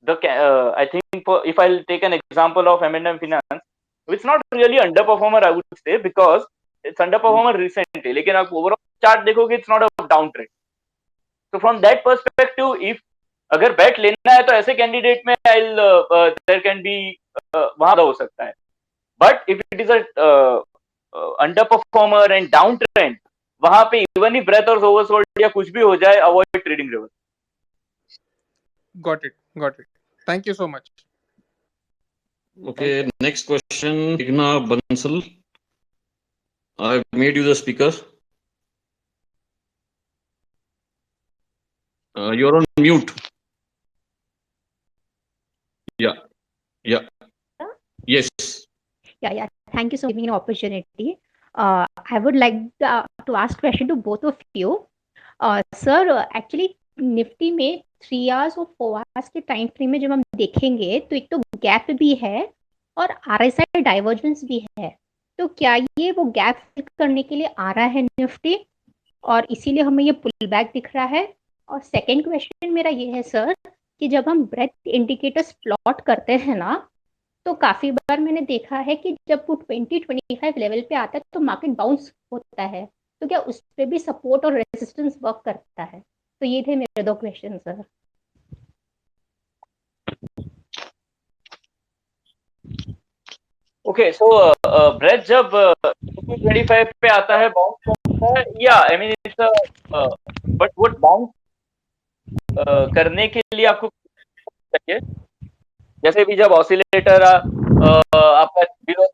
I think if I'll take an example of M&M Finance, it's not really underperformer, I would say, because it's underperformer recently. लेकिन आप overall chart देखोगे, it's not a downtrend. So from that perspective, if अगर bet लेना है तो ऐसे candidate में there can be वहाँ हो सकता है. But if it is a underperformer and downtrend, वहाँ पे even if breadth or oversold या कुछ भी हो जाए, avoid trading reverse. Got it. Thank you so much. Okay, next question, Igna Bansal. I've made you the speaker. You're on mute. Yeah. Yes. Yeah. Thank you so much for giving me an opportunity. I would like to ask question to both of you. Sir, actually Nifty में 3 hours और 4 hours के time frame में जब हम देखेंगे तो एक तो गैप भी है और RSI डाइवर्जेंस भी है, तो क्या ये वो गैप फिल करने के लिए आ रहा है निफ्टी और इसीलिए हमें ये पुल बैक दिख रहा है? और सेकंड क्वेश्चन मेरा ये है सर कि जब हम ब्रेथ इंडिकेटर्स प्लॉट करते हैं ना, तो काफी बार मैंने देखा है कि जब वो 20-25 लेवल पे आता है तो मार्केट बाउंस होता है, तो क्या उस पे भी सपोर्ट और रेजिस्टेंस वर्क करता है? तो ये थे मेरे 2 question sir. Okay, so breadth जब 25 पे आता है, बाउंस होता है, I mean it's but what bounce करने के लिए आपको चाहिए, जैसे भी जब ऑसिलेटर आपका 0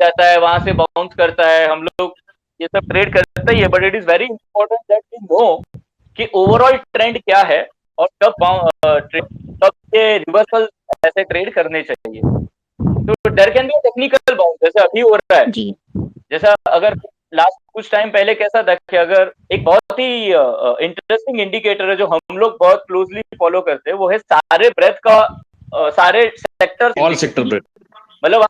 जाता है, वहां से बाउंस करता है, हम लोग ये सब ट्रेड करते ही है, but it is very important that we know कि ओवरऑल ट्रेंड क्या है और कब ये रिवर्सल ऐसे ट्रेड करने चाहिए. तो there can be technical bounce, जैसे अभी हो रहा है जी. जैसा अगर लास्ट कुछ टाइम पहले कैसा देखे, अगर एक बहुत ही इंटरेस्टिंग इंडिकेटर है जो हम लोग बहुत क्लोजली फॉलो करते हैं, वो है सारे ब्रेथ का सारे सेक्टर, All sector breadth. मतलब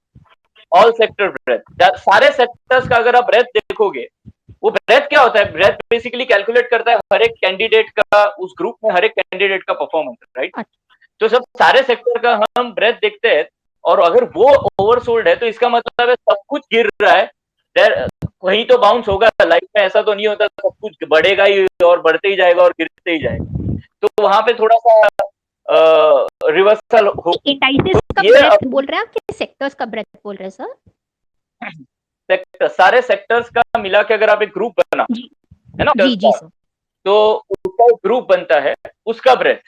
ऑल सेक्टर ब्रेथ, सारे सेक्टर्स का अगर आप ब्रेथ देखोगे, वो ब्रेथ क्या होता है, ब्रेथ बेसिकली कैलकुलेट करता है हर एक कैंडिडेट का, उस ग्रुप में हर एक कैंडिडेट का परफॉर्मेंस, राइट. तो सब सारे सेक्टर का हम ब्रेथ देखते हैं और अगर वो ओवरसोल्ड है तो इसका मतलब है सब कुछ गिर रहा है, वहीं तो बाउंस होगा. लाइफ में ऐसा तो नहीं होता सब कुछ बढ़ेगा ही और बढ़ते ही जाएगा और गिरते ही जाएगा, तो वहां पे थोड़ा सा रिवर्सल हो. इंडाइसेस का ब्रेथ बोल रहे हैं आप कि सेक्टर्स का ब्रेथ बोल रहे हैं सर? सेक्टर, सारे सेक्टर्स का मिला के अगर आप एक ग्रुप बना है ना, जी सर, तो उसका एक ग्रुप बनता है, उसका ब्रेथ,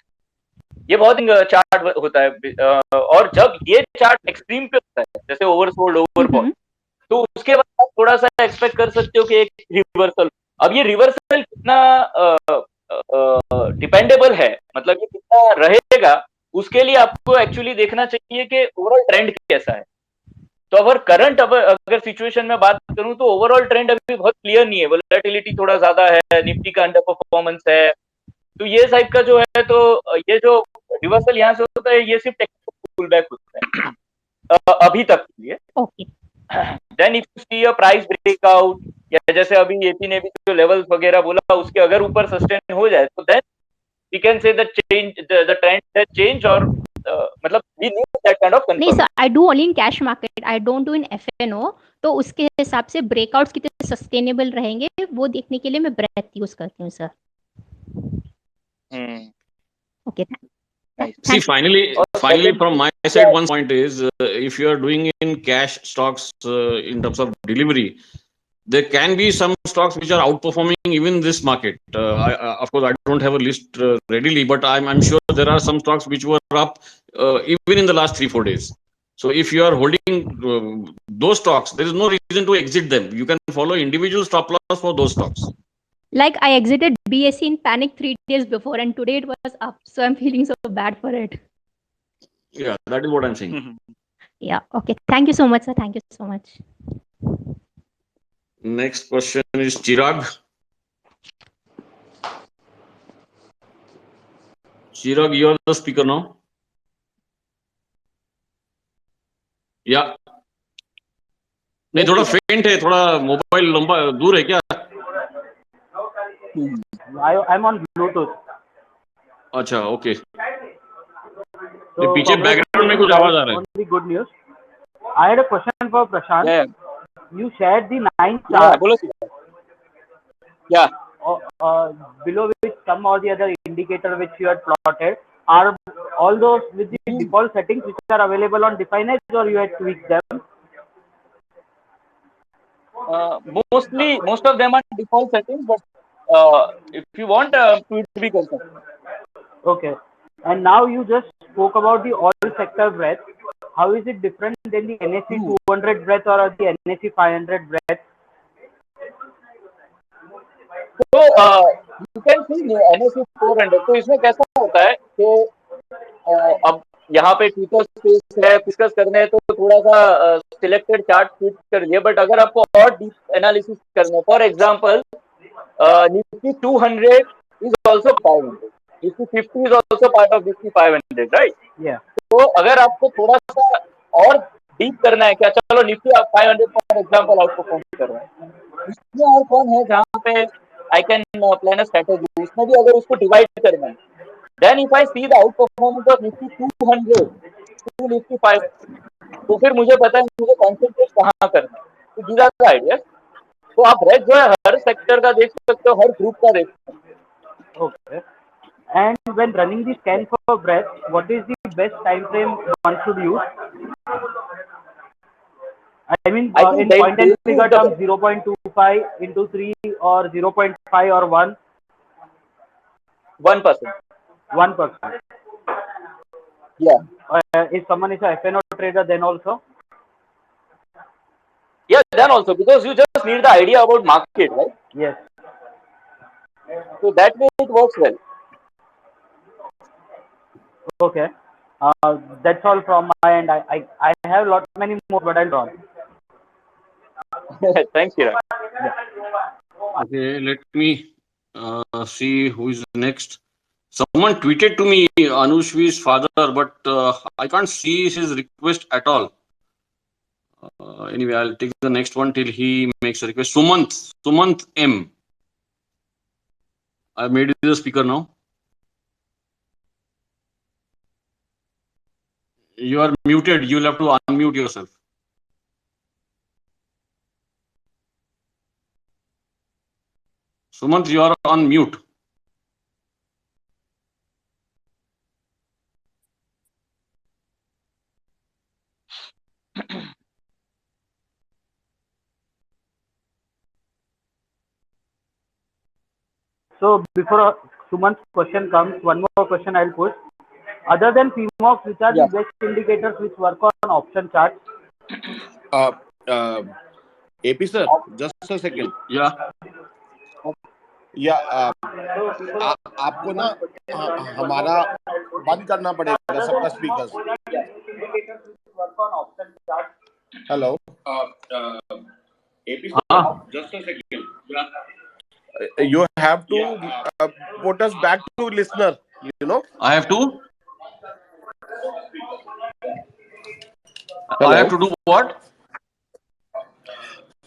ये बहुत चार्ट होता है. और जब ये चार्ट एक्सट्रीम पे होता है, जैसे ओवरसोल्ड ओवरबॉट, तो उसके बाद आप थोड़ा सा एक्सपेक्ट कर सकते हो कि एक रिवर्सल. अब ये रिवर्सल कितना डिपेंडेबल है, मतलब ये कितना रहेगा, उसके लिए आपको एक्चुअली देखना चाहिए कि ओवरऑल ट्रेंड कैसा है. तो अगर सिचुएशन में बात करूं तो ओवरऑल ट्रेंड अभी बहुत क्लियर नहीं है, वोलेटिलिटी थोड़ा ज्यादा है, निफ्टी का अंडर परफॉर्मेंस है, तो ये साइड का जो है, तो ये जो रिवर्सल यहाँ से होता है, ये सिर्फ टेक्निकल पुल बैक होता है अभी तक के लिए. Okay. Then if you see a price breakout, या जैसे अभी एपी ने भी जो लेवल्स वगैरह बोला, उसके अगर ऊपर सस्टेन हो जाए, तो then we can say the trend has change, और मतलब we need that kind of confirmation. नहीं sir, I do only in cash market, I don't do in FNO, तो उसके हिसाब से ब्रेकआउट्स कितने सस्टेनेबल रहेंगे वो देखने के लिए मैं ब्रेथ यूज करती हूँ sir. Okay. See, finally, from my side, one point is if you are doing in cash stocks in terms of delivery, there can be some stocks which are outperforming even this market. Of course, I don't have a list readily, but I'm sure there are some stocks which were up even in the last 3-4 days. So if you are holding those stocks, there is no reason to exit them. You can follow individual stop loss for those stocks. Like I exited BSE in panic 3 days before, and today it was up. So I'm feeling so bad for it. Yeah, that is what I'm saying. Yeah. Okay. Thank you so much, sir. Thank you so much. Next question is Chirag. Chirag, you are the speaker now. Yeah. नहीं थोड़ा फेंट है, थोड़ा mobile लंबा दूर है क्या? I'm on Bluetooth. अच्छा, ओके. So पीछे बैकग्राउंड में कुछ आवाज आ रहा है. on the good news, I had a question for Prashant. Yeah. You shared the 9 Yeah, charts bolo sir. Yeah. below which some or the other indicator which you had plotted. Are all those with the default settings which are available on Define Edge, or you had tweaked them? Most of them are default settings, but if you want, tweak भी कर सकते हैं. Okay. And now you just spoke about the all sector breadth. How is it different than the NSE 200 breadth or the NSE 500 breadth? तो you can see NSE 400. तो इसमें कैसा होता है कि अब यहाँ पे ट्विटर स्पेस है, डिस्कस करने हैं तो थोड़ा सा सिलेक्टेड चार्ट फिट कर लिए. बट अगर आपको और डीप एनालिसिस करना है, for example Nifty 200 is also 500, Nifty 50 is also part of Nifty 500, right? Yeah. तो अगर आपको थोड़ा सा और डीप करना है, क्या चलो Nifty 500 for example out perform कर रहा है, इसमें और कौन है जहाँ पे I can plan a strategy, इसमें भी अगर उसको डिवाइड करना है, then if I see the outperformance of Nifty 200 to Nifty 5, तो फिर मुझे पता है मुझे कॉन्सेंट्रेट कहाँ करना है. तो these are the ideas. तो आप रेट जो है हर सेक्टर का देख सकते हो, हर ग्रुप का देख सकते हो. Okay. And when running the scan for breadth, what is the best time frame one should use? I mean, I think in they- point and they figure use the- terms, 0.25 into 3 or 0.5 or 1. 1%. 1%. Yeah. If someone is a FNO trader, then also. Yeah, then also because you just need the idea about market, right? Yes. So that way it works well. Okay. That's all from my end. I have many more, but I'll draw. Thanks, Kiran. Okay, let me see who is next. Someone tweeted to me Anushvi's father, but I can't see his request at all. Anyway, I'll take the next one till he makes a request. Sumant M. I've made you the speaker now. You are muted. You'll have to unmute yourself. Sumant, you are on mute. So before Suman's question comes, one more question I'll put. Other than PMOX, which are the best indicators which work on option charts? AP sir, just a second. Yeah. या आपको ना हमारा बंद करना पड़ेगा सबका speakers. Hello AP sir, just a second. You have to put us back to listener, you know. I have to. Hello? I have to do what?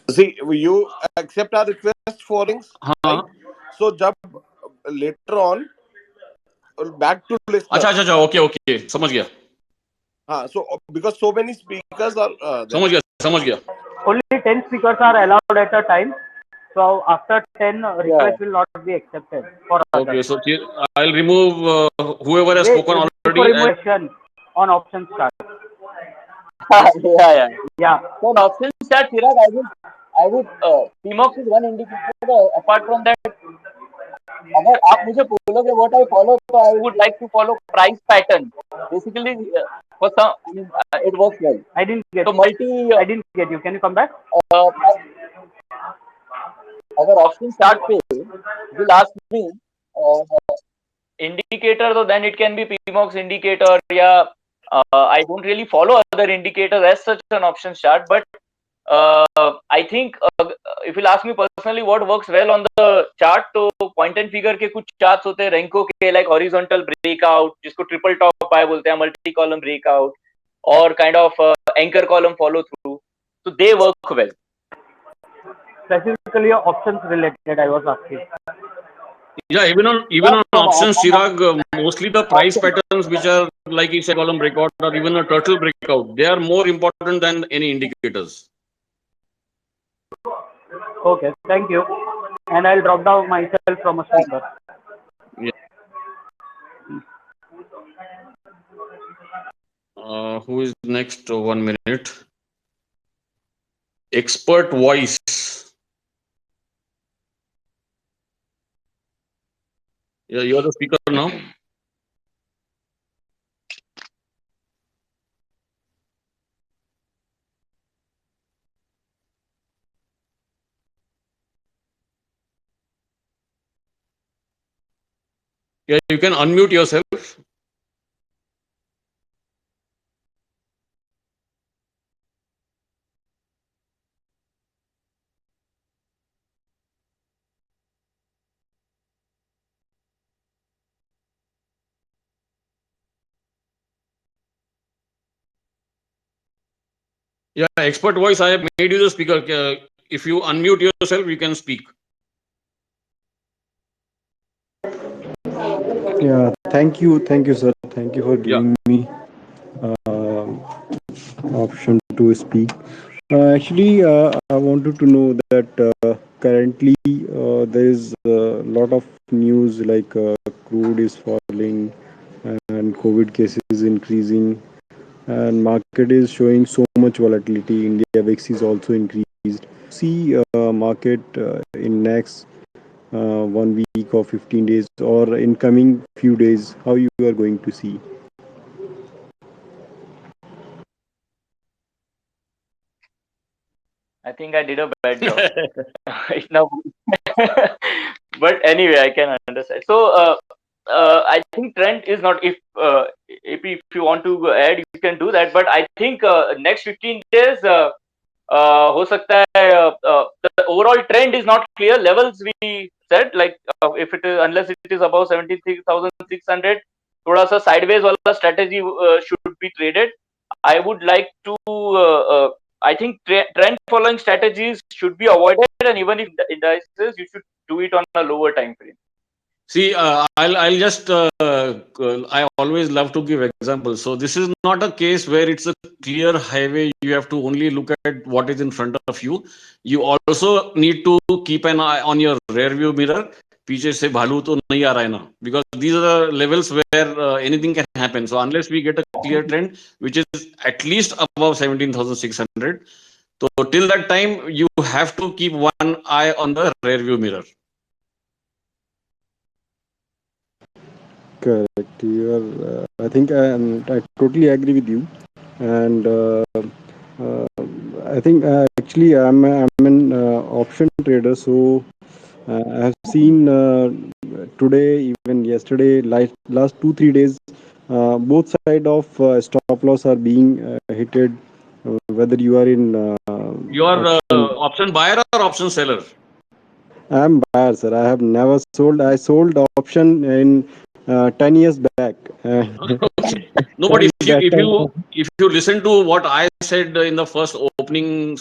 See, you accept our request for things, right? So जब later on back to listener. अच्छा okay समझ गया. हाँ, so because so many speakers are समझ गया. Only 10 speakers are allowed at a time. So after 10, request will not be accepted for others. Okay, so I'll remove whoever has spoken already. Question on options chart. Yeah. Yeah. So on option chart, Chirag, I would PMOX is one indicator. Apart from that, अगर आप मुझे बोलोगे what I follow, so I would like to follow price pattern. Basically, for some, it works well. I didn't get. So I didn't get you. Can you come back? uh, अगर option chart पे will ask me indicator, so then it can be PMOX indicator. Yeah, I don't really follow other indicators as such an option chart, but I think if you'll ask me personally what works well on the chart, तो point and figure के कुछ charts होते हैं Renko के, like horizontal breakout, जिसको triple top buy बोलते हैं, multi column breakout, or kind of anchor column follow through, so they work well. Specifically, options related, I was asking. Yeah, even on options, Chirag, mostly the price patterns which are like you said, column breakout or even a turtle breakout, they are more important than any indicators. Okay, thank you. And I'll drop down myself from a speaker. Who is next? 1 minute. Expert voice. Yeah, you are the speaker now. Yeah, you can unmute yourself. Yeah, expert voice. I have made you the speaker. If you unmute yourself, you can speak. Yeah, thank you, sir. Thank you for giving me option to speak. Actually, I wanted to know that currently there is a lot of news like crude is falling and COVID cases increasing, and market is showing so much volatility. India VIX is also increased. See, market in next 1 week or 15 days or in coming few days, how you are going to see? I think I did a bad job. Now, but anyway, I can understand. So I think trend is not, if you want to add, you can do that. But I think next 15 days, हो सकता है, the overall trend is not clear. Levels we said, like if it is, unless it is above 73,600, थोड़ा सा sideways वाला strategy should be traded. I would like to I think trend following strategies should be avoided, and even if the indices, you should do it on a lower time frame. See, I'll just, I always love to give examples. So this is not a case where it's a clear highway. You have to only look at what is in front of you. You also need to keep an eye on your rear view mirror. पीछे से भालू तो नहीं आ रहा है ना, because these are the levels where anything can happen. So unless we get a clear trend which is at least above 17,600, so till that time you have to keep one eye on the rear view mirror. Correct. You are. I think I totally agree with you, and I think actually I'm an option trader, so I have seen today, even yesterday, like last 2 3 days, both side of stop loss are being hitted. Whether you are in You are option buyer or option seller? I'm buyer, sir. I have never sold. I sold option in 10 years back. Okay. No, but if you listen to what I said in the first opening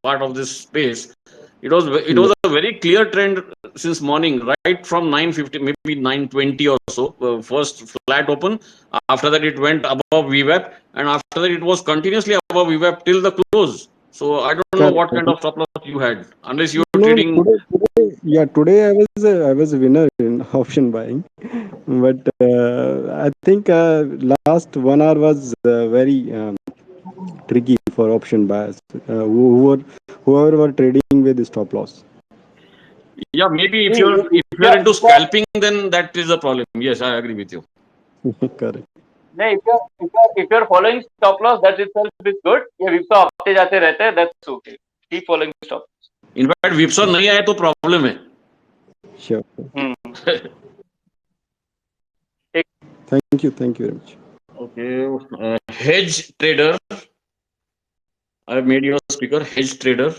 part of this space, it was a very clear trend since morning, right from 9:50, maybe 9:20 or so. First flat open. After that, it went above VWAP, and after that, it was continuously above VWAP till the close. So I don't know what kind of stop loss you had, unless you were trading. Today I was a winner in option buying, but I think last 1 hour was very tricky for option buyers who whoever were trading with stop loss. Yeah, maybe if See, you're into scalping, then that is a problem. Yes, I agree with you. Correct. नहीं, if you're following stop loss, that itself is good. ये whipsaw आते जाते रहते हैं, that's okay. Keep following stop. In fact, whipsaw नहीं आए तो problem है. Sure. Hmm. Thank you very much. Okay, hedge trader. I have made you a speaker. Hedge trader.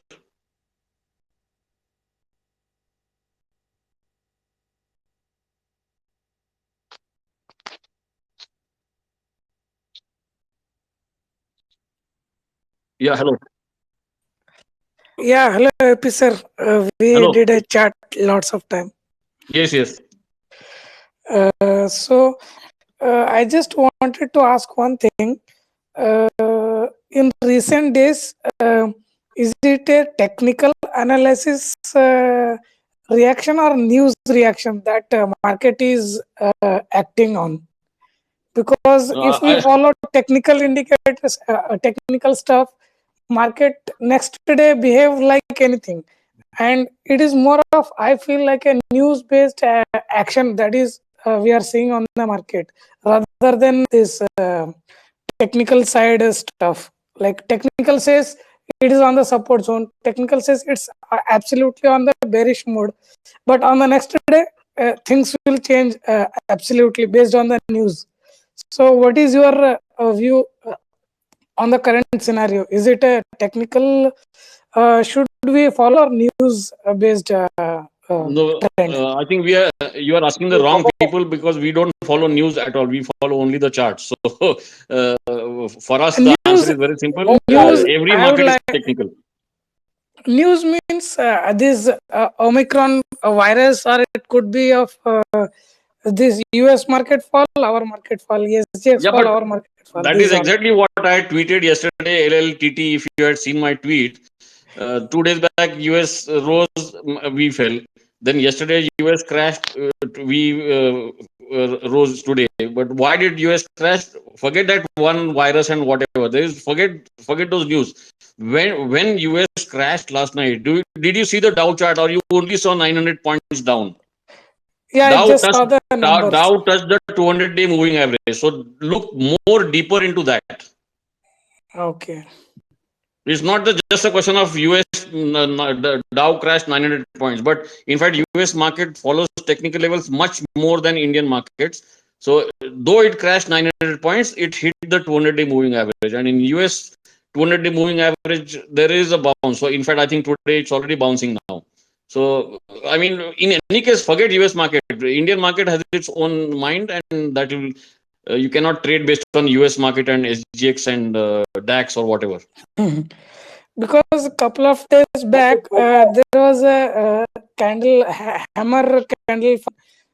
Yeah, hello. Yeah, hello, AP sir. We Hello. did a chat lots of time. Yes. So I just wanted to ask one thing. In recent days, is it a technical analysis reaction or news reaction that market is acting on? Because if we follow technical indicators, technical stuff, market next day behave like anything, and it is more of, I feel, like a news based action that is we are seeing on the market rather than this technical side stuff. Like technical says it is on the support zone, technical says it's absolutely on the bearish mode, but on the next day things will change absolutely based on the news. So what is your view on the current scenario? Is it a technical, should we follow news based No, trend? I think you are asking the wrong people, because we don't follow news at all. We follow only the charts. So for us, the answer is very simple. News, Every I would market is like- technical. News means this Omicron virus, or it could be of this US market fall, our market fall, SGX Yeah, fall, but our market fall. That These is are- exactly what I tweeted yesterday, LLTT. If you had seen my tweet, 2 days back, US rose, we fell. Then yesterday, US crashed, we rose today. But why did US crash? Forget that one virus and whatever. Forget those news. When US crashed last night, did you see the Dow chart, or you only saw 900 points down? Yeah, I Dow just saw the numbers. Dow touched the 200-day moving average. So look more deeper into that. Okay. It's not just a question of US. The Dow crashed 900 points, but in fact, US market follows technical levels much more than Indian markets. So though it crashed 900 points, it hit the 200-day moving average, and in US 200-day moving average there is a bounce. So in fact, I think today it's already bouncing now. So I mean, in any case, forget US market. Indian market has its own mind, and that will you cannot trade based on US market and SGX and DAX or whatever. Because a couple of days back there was a candle hammer candle,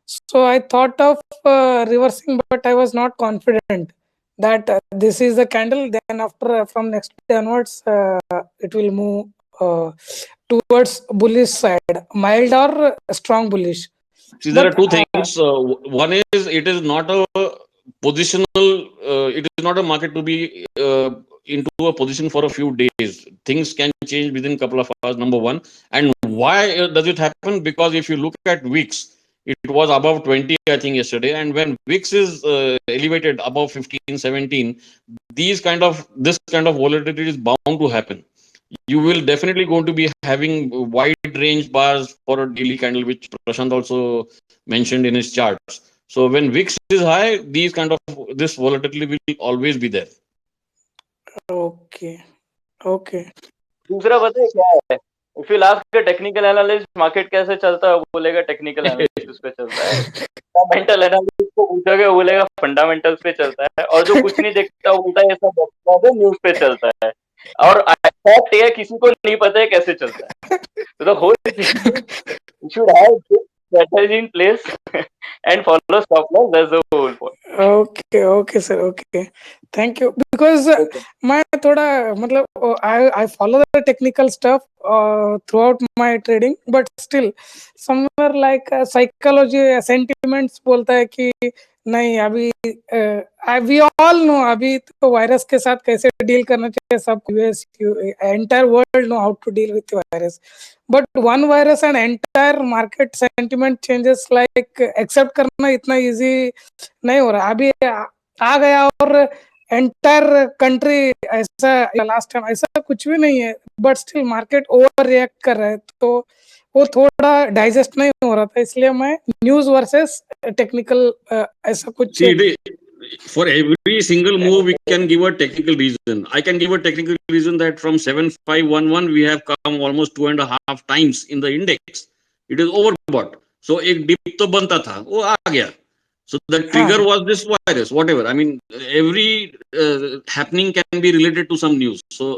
so I thought of reversing, but I was not confident that this is the candle. Then after from next day onwards it will move towards bullish side, mild or strong bullish. See, there are But, two things. One is, it is not a positional. It is not a market to be into a position for a few days. Things can change within a couple of hours. Number one, and why does it happen? Because if you look at VIX, it was above 20, I think, yesterday, and when VIX is elevated above 15, 17, this kind of volatility is bound to happen. You will definitely going to be having wide range bars for a daily candle, which Prashant also mentioned in his charts. So when VIX is high, this volatility will always be there. okay. दूसरा पता है क्या है? If you ask a technical analyst market कैसे चलता है, वो बोलेगा technical analysis पे चलता है. Fundamental analysis को पूछोगे, वो बोलेगा fundamentals पे चलता है. और जो कुछ नहीं देखता वो बोलता है ये सब बकवास है, न्यूज पे चलता है. और फैक्ट ये किसी को नहीं पता है कैसे चलता है. So the whole thing, you should have good strategy in place and follow stop loss. That's the whole point. Okay sir, okay, thank you. Because मैं थोड़ा मतलब I follow the technical stuff throughout my trading, but still somewhere like psychology sentiments बोलता है कि नहीं अभी we all know अभी तो वायरस के साथ कैसे डील करना चाहिए सब US entire world know how to deal with virus but one virus and entire market sentiment changes like accept करना इतना इजी नहीं हो रहा अभी आ गया और एंटायर कंट्री ऐसा लास्ट टाइम ऐसा कुछ भी नहीं है but still market over react कर रहा है तो वो थोड़ा डाइजेस्ट नहीं हो रहा था इसलिए मैं न्यूज वर्सेस टेक्निकल ऐसा कुछ See, for every single move, we can give a technical reason. I can give a technical reason that from 7511, we have come almost 2.5 times in the index. It is overbought. So, एक dip तो बनता था, वो आ गया. So, the trigger was this virus, whatever. I mean, every happening can be related to some news. So,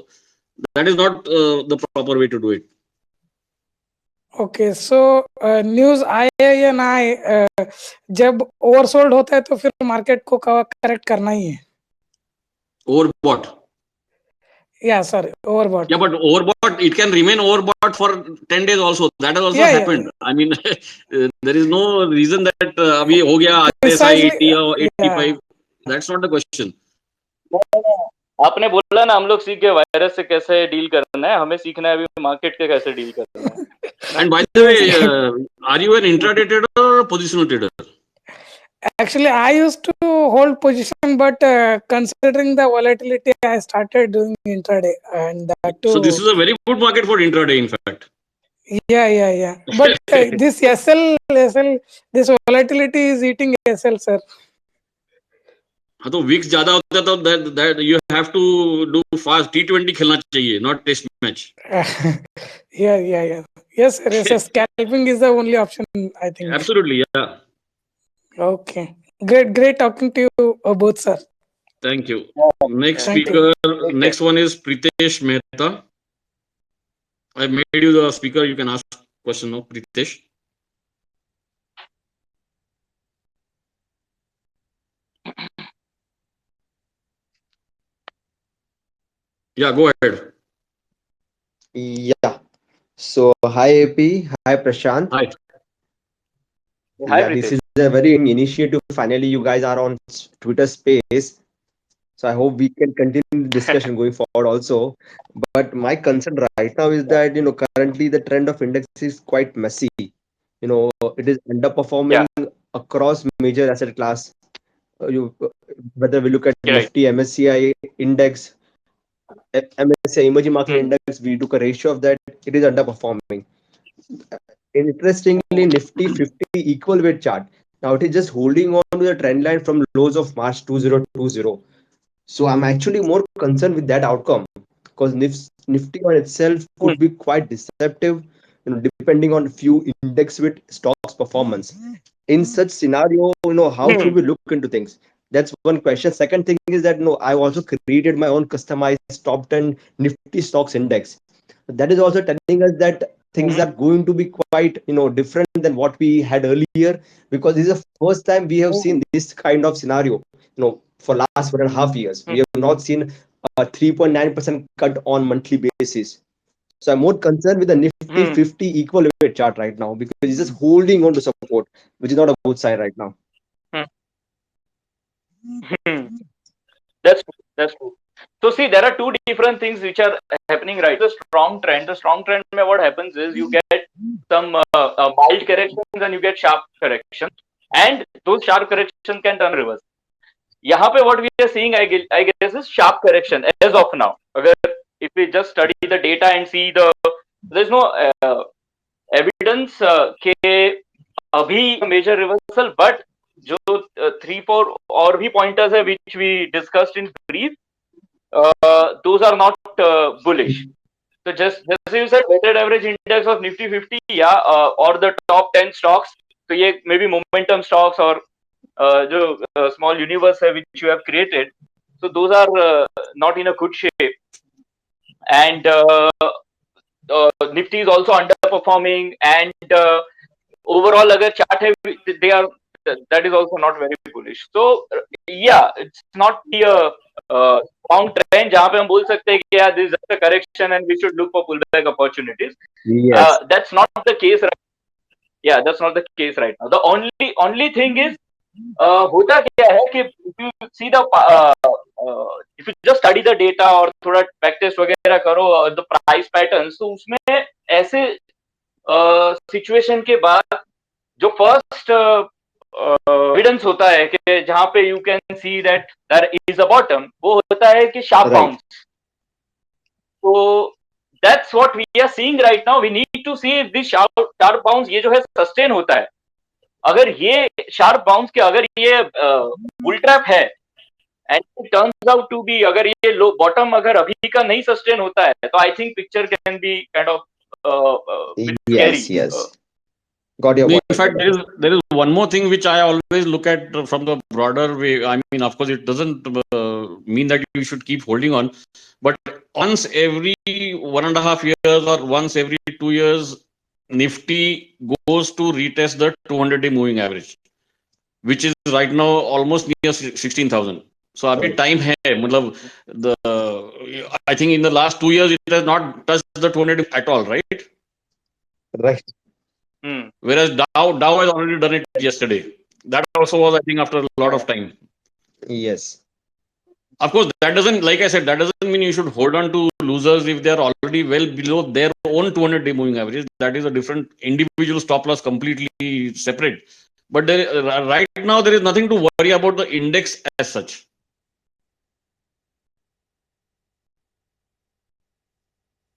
that is not the proper way to do it. Okay so news आए या ना आए जब ओवरसोल्ड होता है तो फिर market को करेक्ट करना ही है Overbought. या sorry overbought Yeah, but overbought, it can remain overbought for 10 days also. That has also Yeah, yeah, happened. I mean, there is no reason that abhi ho gaya RSI Precisely, 80 or yeah. 85. That's not the question. आपने बोला ना हम लोग सीख गए virus से कैसे deal करना है हमें सीखना है अभी मार्केट के कैसे डील करना है And by the way, are you an intraday trader or a positional trader? Actually, I used to hold position, but considering the volatility, I started doing intraday, and that too. So this is a very good market for intraday, in fact. Yeah. But this SL, this volatility is eating SL, sir. हाँ तो weeks ज्यादा होता है तो that you have to do fast T20 खेलना चाहिए, not test match. Yeah. Yes, sir. Yes, sir. Scalping is the only option, I think. Absolutely, yeah. Okay. Great talking to you both, sir. Thank you. Next Thank you. speaker, next one is Pritesh Mehta. I made you the speaker. You can ask question now, Pritesh. Yeah, go ahead. Yeah. So hi AP, hi Prashant. Hi. Hi, Yeah, this Pritesh. is a very initiative. Finally, you guys are on Twitter Space. So I hope we can continue the discussion going forward also. But my concern right now is that currently the trend of index is quite messy. It is underperforming across major asset class. Whether we look at Right. Nifty, MSCI index, MSCI emerging market index, we took a ratio of that. It is underperforming. Interestingly, Nifty 50 equal weight chart. Now it is just holding on to the trend line from lows of March 2020. So I'm actually more concerned with that outcome because Nifty on itself could be quite deceptive, depending on few index with stocks performance. In such scenario, how should we look into things? That's one question. Second thing is that I also created my own customized top 10 Nifty stocks index. That is also telling us that things are going to be quite different than what we had earlier, because this is the first time we have seen this kind of scenario for last 1.5 years. We have not seen a 3.9% cut on monthly basis. So I'm more concerned with the Nifty 50 equal weight chart right now, because it's just holding on to support, which is not a good sign right now. That's true. So see, there are two different things which are happening right. The strong trend mein what happens is you get some mild corrections and you get sharp corrections, and those sharp corrections can turn reverse. यहाँ पे what we are seeing, I guess, is sharp correction as of now. If we just study the data and see there's no evidence के अभी major reversal, but जो 3-4 और भी pointers है which we discussed in brief, those are not bullish. So just you said, weighted average index of Nifty 50, or the top 10 stocks. So ये maybe momentum stocks or जो small universe है which you have created. So those are not in a good shape, and Nifty is also underperforming, and overall अगर chart है, that is also not very bullish. So it's not a strong trend जहाँ पे हम बोल सकते हैं कि this is just a correction and we should look for pullback opportunities. Yes. That's not the case right. Yeah, that's not the case right now. The only thing is होता क्या है कि if you see the if you just study the data और थोड़ा back test वगैरह करो the price patterns, तो उसमें ऐसे सिचुएशन के बाद जो फर्स्ट एविडेंस होता है कि जहां पे you can see that there is a bottom, वो होता है कि शार्प Right. बाउंस. तो that's what we are seeing right now. We need to see if this sharp bounce ये जो है सस्टेन होता है. अगर ये शार्प बाउंस के अगर ये बुल ट्रैप है and it turns out to be, अगर ये लो बॉटम अगर अभी का नहीं सस्टेन होता है, तो I think picture can be kind of Yes, yes. Got your No, point. in fact, there is one more thing which I always look at from the broader way. I mean, of course, it doesn't mean that you should keep holding on, but once every 1.5 years or once every 2 years, Nifty goes to retest the 200-day moving average, which is right now almost near 16,000. So अभी time है, मतलब I think in the last 2 years it has not touched the 200 at all, right? Right. Whereas Dow has already done it yesterday. That also was, I think, after a lot of time. Yes. Of course, that doesn't, like I said, that doesn't mean you should hold on to losers if they are already well below their own 200-day moving average. That is a different individual stop loss, completely separate. But right now, there is nothing to worry about the index as such.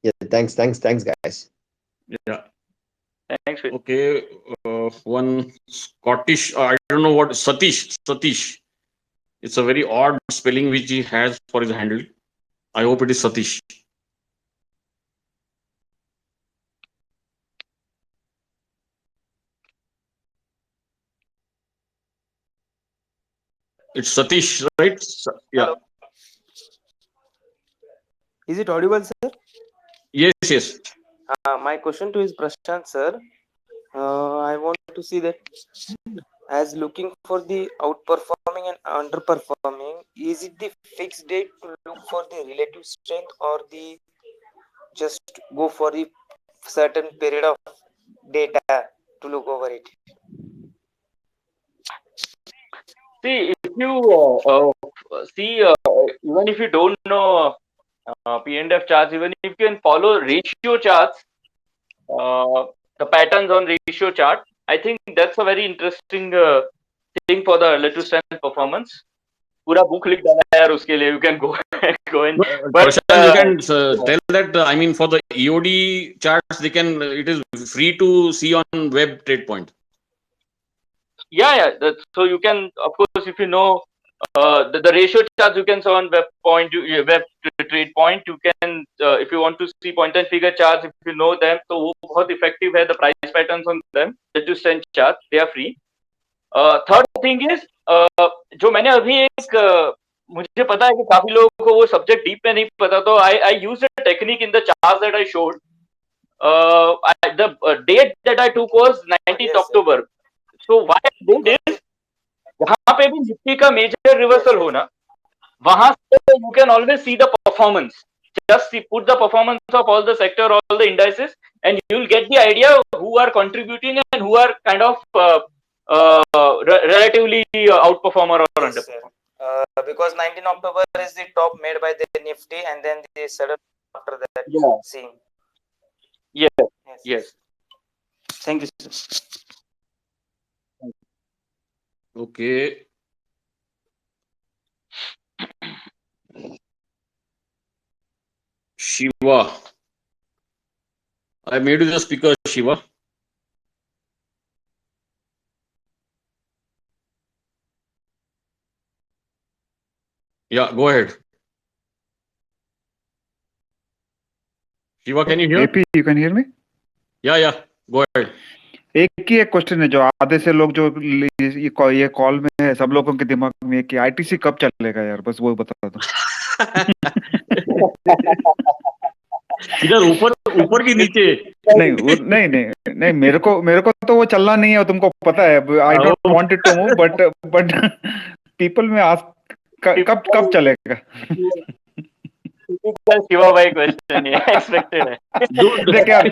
Yeah. Thanks, guys. Yeah. Thanks. Okay. One Scottish, I don't know what, Satish. It's a very odd spelling which he has for his handle. I hope it is Satish. It's Satish, right? Yeah. Hello. Is it audible, sir? Yes. My question to is Prashant, sir. I want to see that as looking for the outperforming and underperforming, is it the fixed date to look for the relative strength or the just go for the certain period of data to look over it? See, if you see, even if you don't know P&F charts, even if you can follow ratio charts, the patterns on ratio chart, I think that's a very interesting thing for the relative strength performance. पूरा book लिख डाला है यार उसके लिए, you can go in. But Prashant, you can tell that, I mean, for the EOD charts, it is free to see on Web Trade Point. Yeah. So you can, of course, if you know the ratio charts, you can see on Web Trade Point. You can, if you want to see point and figure charts, if you know them, so वो बहुत effective है. The price patterns on them, relative strength charts, they are free. Third thing is, जो मैंने अभी एक मुझे पता है कि काफी लोगों को वो सब्जेक्ट डीप में नहीं पता, तो I used a technique in the charts that I showed. The date that I took was 19th October. So why I did is, जहाँ पे भी निफ्टी का मेजर रिवर्सल हो ना, वहां से you can always see the performance. Just put the performance of all the sector, all the indices, and you'll get the idea who are contributing and who are kind of relatively outperformer or underperformer. Because 19 October is the top made by the Nifty, and then the sudden after that seeing. Yes. Thank you, sir. Okay. Shiva. I made you the speaker, Shiva. Yeah, go ahead. Shiva, can you hear? AP, you can hear me? Yeah, go ahead. एक ही एक question है जो आधे से लोग जो ये call में है, सब लोगों के दिमाग में कि आईटीसी कब चलेगा यार, बस वो बता दो। इधर ऊपर की नीचे नहीं मेरे को तो वो चलना नहीं है, तुमको पता है। I don't want it to move, but people में आस्क कब चलेगा। typical Shiva bhai question है, expected है. देख यार,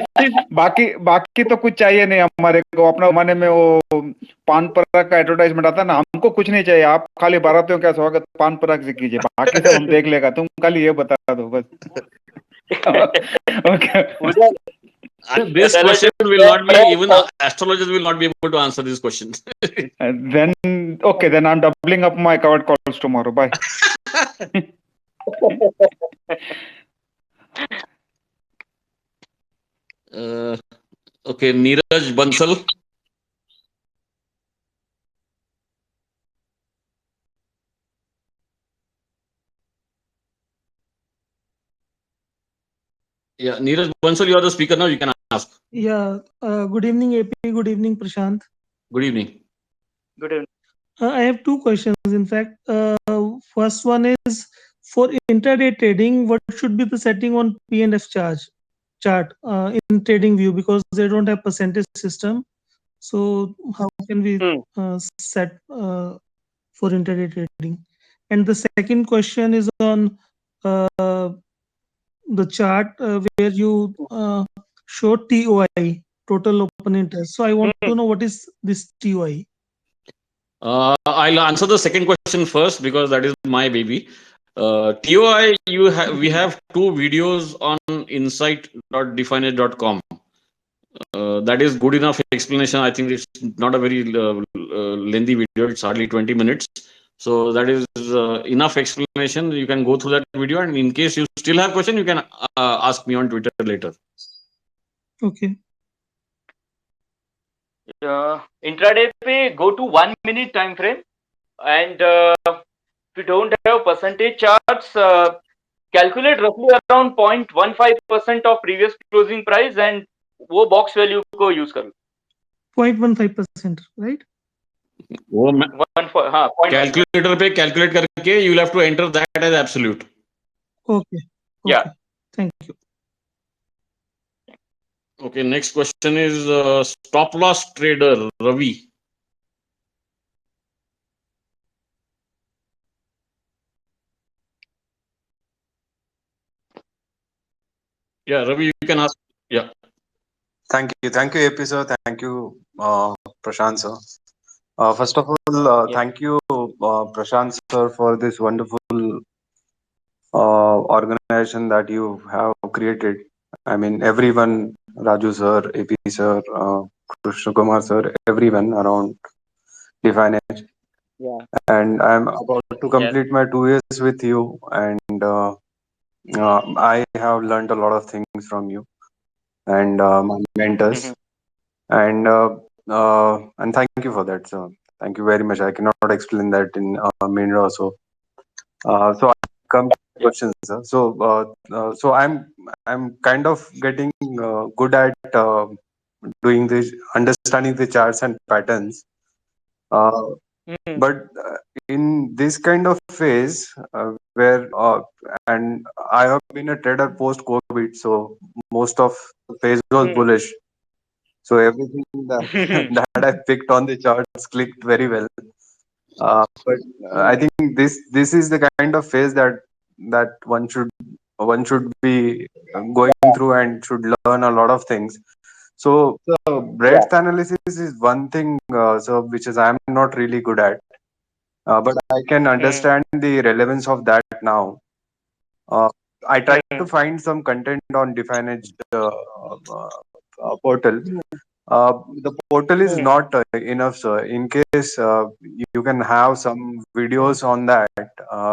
बाकी बाकी तो कुछ चाहिए नहीं हमारे को. अपना जमाने में वो पान पराग का एडवर्टाइजमेंट आता ना, हमको कुछ नहीं चाहिए. आप खाली बारातियों का स्वागत पान पराग से कीजिए, बाकी सब हम देख लेगा. तुम खाली ये बता दो बस. Okay. This question will not be, even astrologers will not be able to answer this question. Then okay, then I'm doubling up my covered calls tomorrow. Bye. Okay, Neeraj Bansal. Yeah, Neeraj Bansal, you are the speaker now. You can ask. Yeah, good evening, AP. Good evening, Prashant. Good evening. Good evening. I have two questions. In fact, first one is for intraday trading, what should be the setting on P&F chart in TradingView, because they don't have percentage system. So how can we set for intraday trading? And the second question is on the chart where you show TOI, total open interest. So I want to know what is this TOI. I'll answer the second question first because that is my baby. TOI, we have two videos on insight.definite.com. That is good enough explanation. I think it's not a very lengthy video. It's hardly 20 minutes. So that is enough explanation. You can go through that video, and in case you still have question, you can ask me on Twitter later. Okay. Intraday पे go to 1 minute time frame, and if you don't have percentage charts, calculate roughly around 0.15% of previous closing price and वो box value को use करो. 0.15%, right? वो calculator पे calculate करके you will have to enter that as absolute. Okay. Yeah. Thank you. Okay, next question is stop loss trader Ravi. Yeah, Ravi, you can ask. Yeah. Thank you, AP sir. Thank you, Prashant sir. First of all, thank you, Prashant sir, for this wonderful organization that you have created. I mean, everyone, Raju sir, AP sir, Krishna Kumar sir, everyone around Define Edge. Yeah. And I'm about to complete my 2 years with you, and I have learned a lot of things from you and my mentors. And thank you for that, sir. Thank you very much. I cannot explain that in minute or so. So I come to questions, sir. So I'm kind of getting good at doing this, understanding the charts and patterns. But in this kind of phase where and I have been a trader post COVID, so most of the phase was bullish. So everything that I picked on the charts clicked very well. But I think this is the kind of phase that one should be going through and should learn a lot of things. So breadth analysis is one thing, so which is I'm not really good at, but I can understand the relevance of that now. I tried to find some content on Define Edge portal. The portal is not enough, sir. In case you can have some videos on that,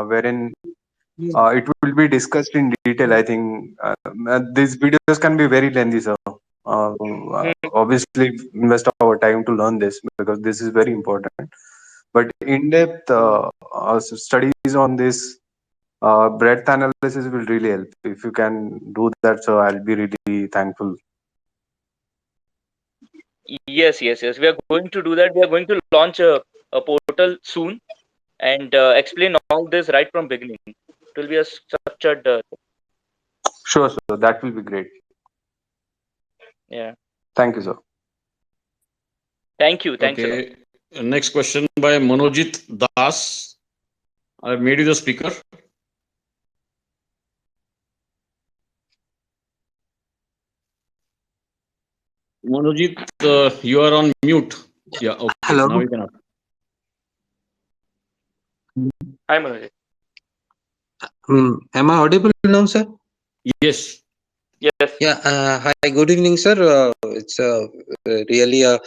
wherein it will be discussed in detail. I think these videos can be very lengthy, sir. Obviously, invest our time to learn this because this is very important. But in-depth studies on this breadth analysis will really help. If you can do that, so I'll be really thankful. Yes. We are going to do that. We are going to launch a portal soon and explain all this right from beginning. It will be a structured. Sure, sir. That will be great. Yeah. Thank you, sir. Thank you. Thanks a lot. Okay. Next question by Manojit Das. I've made you the speaker. Manojit, you are on mute. Yeah, okay. Hello. Now you can ask. Hi, Manoj. Am I audible now, sir? Yes. Yes. Yeah. Hi. Good evening, sir. It's really a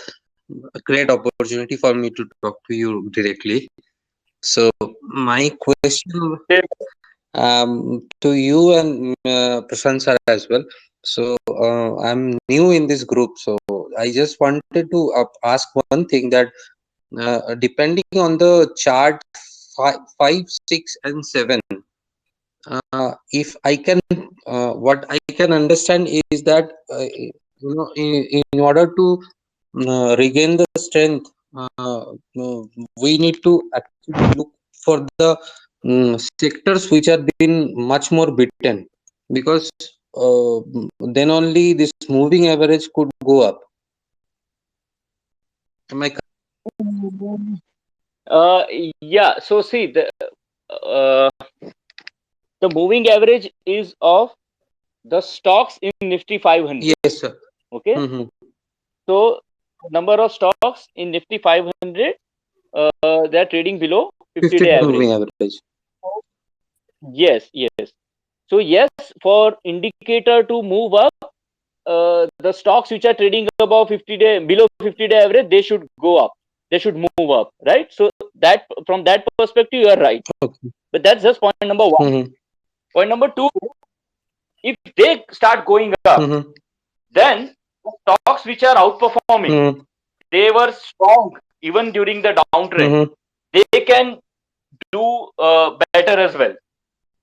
great opportunity for me to talk to you directly. So my question to you and Prashant sir as well. So I'm new in this group, so I just wanted to ask one thing, that depending on the chart 5, 6, and 7, if I can, what I can understand is that in order to regain the strength, we need to actually look for the sectors which have been much more beaten, because then only this moving average could go up. Am I correct? Yeah. So see, the moving average is of the stocks in Nifty 500. Yes, sir. Okay. Mhm. So number of stocks in Nifty 500, they are trading below 50-day average. moving average. Yes, yes. So yes, for indicator to move up, the stocks which are trading above 50-day, below 50-day average, they should go up. They should move up, right? So that, from that perspective, you are right. Okay. But that's just point number one. Point number two, if they start going up, then stocks which are outperforming, they were strong even during the downtrend. They can do better as well,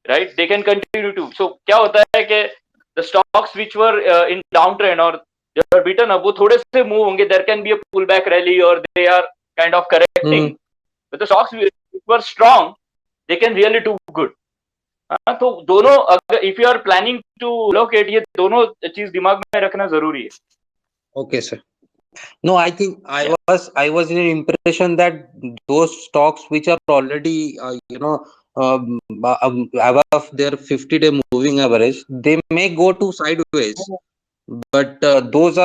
right? They can continue to. So क्या होता है कि the stocks which were in downtrend or they were beaten up, वो थोड़े से move होंगे. There can be a pullback rally or they are kind of correcting. But the stocks which were strong, they can really do good. तो दोनों, अगर if you are planning to locate, ये दोनों चीज दिमाग में रखना जरूरी है. Okay, sir. No, I think I was in an impression that those stocks which are already above their 50-day moving average, they may go to sideways, but those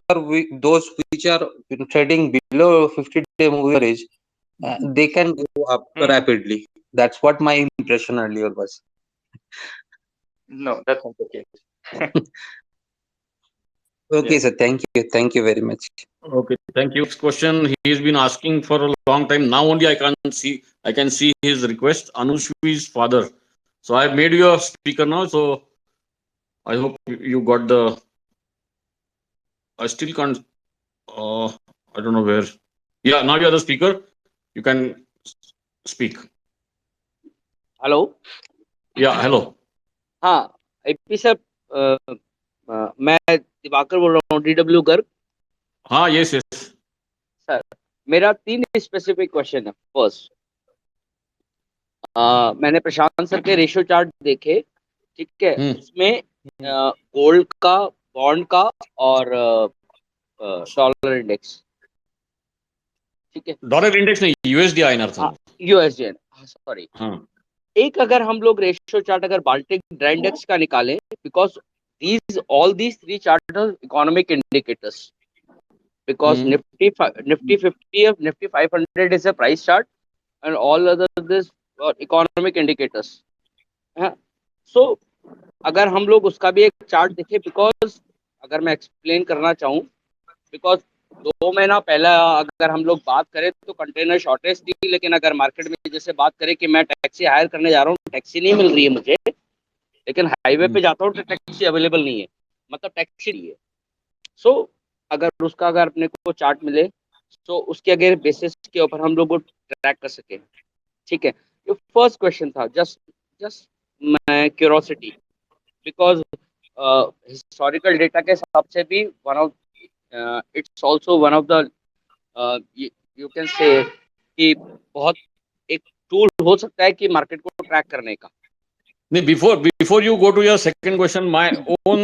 which are trading below 50-day moving average, they can go up rapidly. That's what my impression earlier was. No, that's not the case. Okay, sir. Thank you very much. Okay, thank you. Next question, he's been asking for a long time. Now only I can see his request. Anushvi's father. So I've made you a speaker now. So I hope you got the. I still can't. I don't know where. Yeah, now you are the speaker. You can speak. Hello. Yeah, hello. हाँ, AP sir, मैं दिवाकर बोल रहा हूँ, DW Garg. हाँ, yes. Sir, मेरा 3 specific question है. First, मैंने प्रशांत sir के रेशियो चार्ट देखे, ठीक है. उसमें गोल्ड का, बॉन्ड का और डॉलर इंडेक्स, ठीक है. डॉलर इंडेक्स नहीं, USD INR था. USD, sorry. एक अगर हम लोग रेशियो चार्ट अगर बाल्टिक ड्राई इंडेक्स का निकालें, because all these 3 charts are economic indicators, because Nifty 50 of Nifty 500 is a price chart and all other this are economic indicators. So अगर हम लोग उसका भी एक चार्ट देखें, बिकॉज अगर मैं एक्सप्लेन करना चाहूँ, बिकॉज 2 महीना पहला अगर हम लोग बात करें तो कंटेनर शॉर्टेज थी, लेकिन अगर मार्केट में जैसे बात करें कि मैं टैक्सी हायर करने जा रहा हूँ, टैक्सी नहीं मिल रही है मुझे, लेकिन हाईवे पे जाता हूँ तो टैक्सी अवेलेबल नहीं है, मतलब टैक्सी नहीं है. सो अगर उसका अगर अपने को चार्ट मिले तो उसके अगर बेसिस के ऊपर हम लोग को ट्रैक कर सके, ठीक है. ये फर्स्ट क्वेश्चन था, जस्ट मैं क्यूरोसिटी, बिकॉज हिस्टोरिकल डेटा के हिसाब से भी it's also one of the you can say कि बहुत एक टूल हो सकता है कि मार्केट को ट्रैक करने का. Before you go to your second question, my own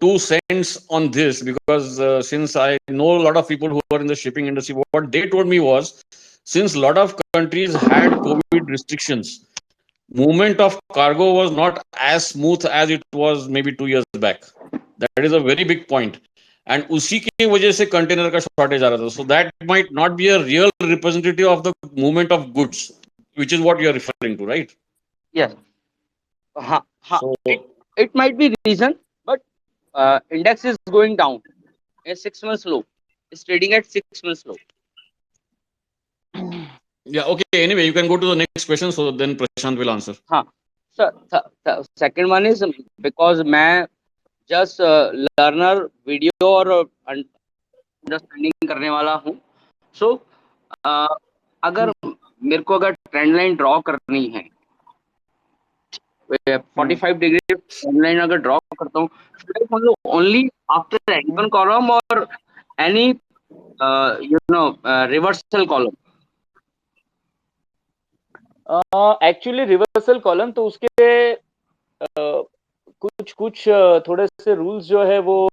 2 cents on this, because since I know a lot of people who are in the shipping industry, what they told me was, since a lot of countries had COVID restrictions, movement of cargo was not as smooth as it was maybe 2 years back. That is a very big point. and उसी की वजह से container का shortage आ रहा था. So that might not be a real representative of the movement of goods, which is what you are referring to, right? Yes. So It might be reason, but index is going down. A 6 months low. It's trading at 6 months low. yeah, okay. Anyway, you can go to the next question. So then Prashant will answer. हाँ sir. Second one is because मैं just learner video और understanding करने वाला हूँ. So अगर मेरे को अगर ट्रेंड लाइन ड्रॉ करनी है 45 डिग्री ट्रेंड लाइन अगर ड्रॉ करता हूँ, should I follow only after anchor column or any reversal column? Actually reversal column तो उसके कुछ थोड़े से रूल्स जो है वो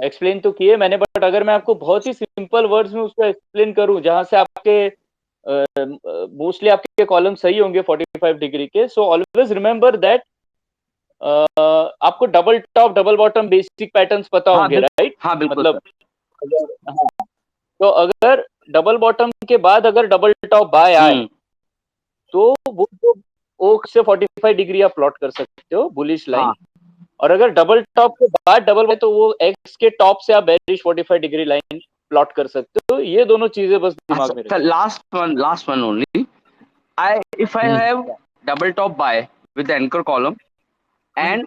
एक्सप्लेन तो किए मैंने, बट अगर मैं आपको बहुत ही सिंपल वर्ड्स में उसको एक्सप्लेन करूं जहां से आपके मोस्टली आपके कॉलम सही होंगे 45 डिग्री के. सो ऑलवेज रिमेंबर दैट आपको double top double bottom basic patterns पता होंगे, राइट? हाँ बिल्कुल. मतलब तो अगर डबल बॉटम के बाद अगर डबल टॉप बाय आए तो वो ओक से 45 डिग्री आप प्लॉट कर सकते हो बुलिश लाइन. और अगर डबल टॉप के बाद डबल तो वो एक्स के टॉप से आप बेरिश 45 डिग्री लाइन प्लॉट कर सकते हो. ये दोनों चीजें बस दिमाग में रखो. Last one only. If I have double top buy with the anchor column and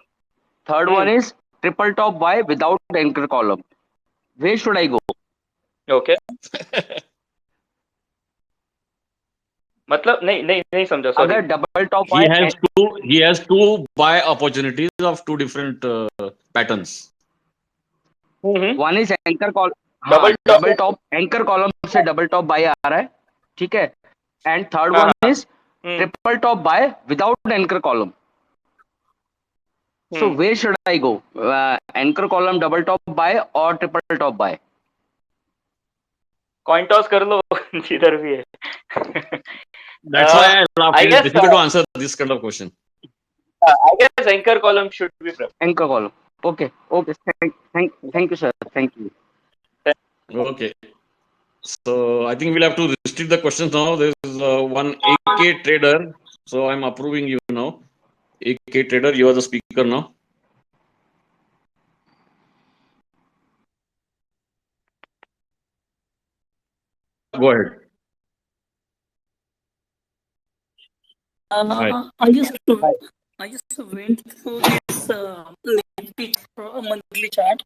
third one is triple top buy without anchor column, where should I go? Okay मतलब नहीं समझा. सॉरी. अगर double top He has two buy opportunities of two different patterns. One is anchor column, double top anchor column से double top buy आ रहा है, ठीक है. And third one is triple top buy without anchor column. So where should I go? Anchor column double top buy और triple top buy? Coin toss कर लो जिधर भी है. That's why I laughed. It is difficult to answer this kind of question. I guess anchor column should be preferred. Anchor column. Okay. Thank you, sir. Thank you. Okay. So I think we'll have to restrict the questions now. There is one AK trader. So I'm approving you now. AK trader, you are the speaker now. Go ahead. I just went through this Nifty monthly chart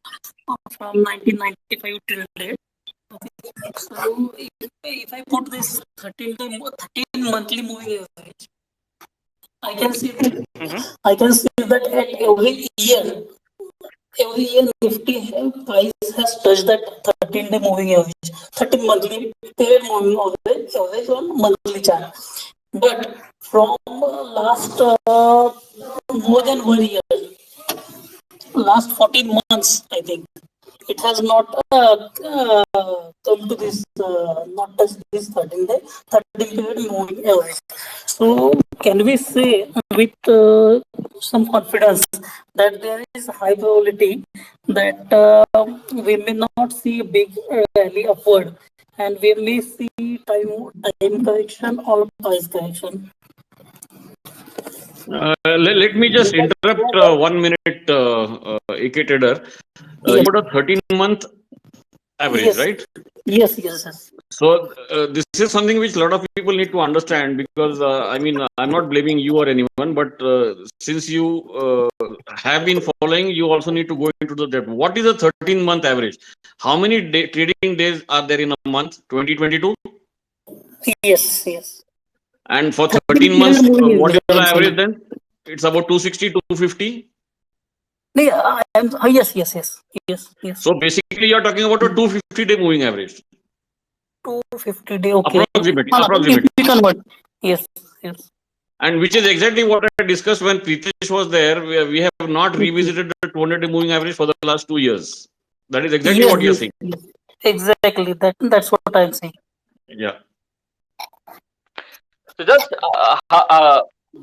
from 1995 till date. So if I put this 13 monthly moving average, I can see that at every year Nifty price has touched that 13-day moving average, 13 monthly period moving average on monthly chart. But from last more than 1 year, last 14 months, I think, it has not come to this, not touched this 13 period moving average. So can we say with some confidence that there is high probability that we may not see a big rally upward and we may see time correction or price correction? Let me just interrupt 1 minute, AK trader. You got a 13-month average, Yes. right? Yes. So this is something which a lot of people need to understand, because I mean, I'm not blaming you or anyone, but since you have been following, you also need to go into the depth. What is a 13-month average? How many trading days are there in a month? 2022? Yes. And for 13 months, what is the average then? It's about 260, 250? Yes. So basically, you're talking about a 250-day moving average. 250 day, okay. Approximately. We convert. Yes. And which is exactly what I discussed when Pritesh was there. We have not revisited the 200-day moving average for the last 2 years. That is exactly what you're saying. Yes. Exactly. That's what I'm saying. Yeah. So just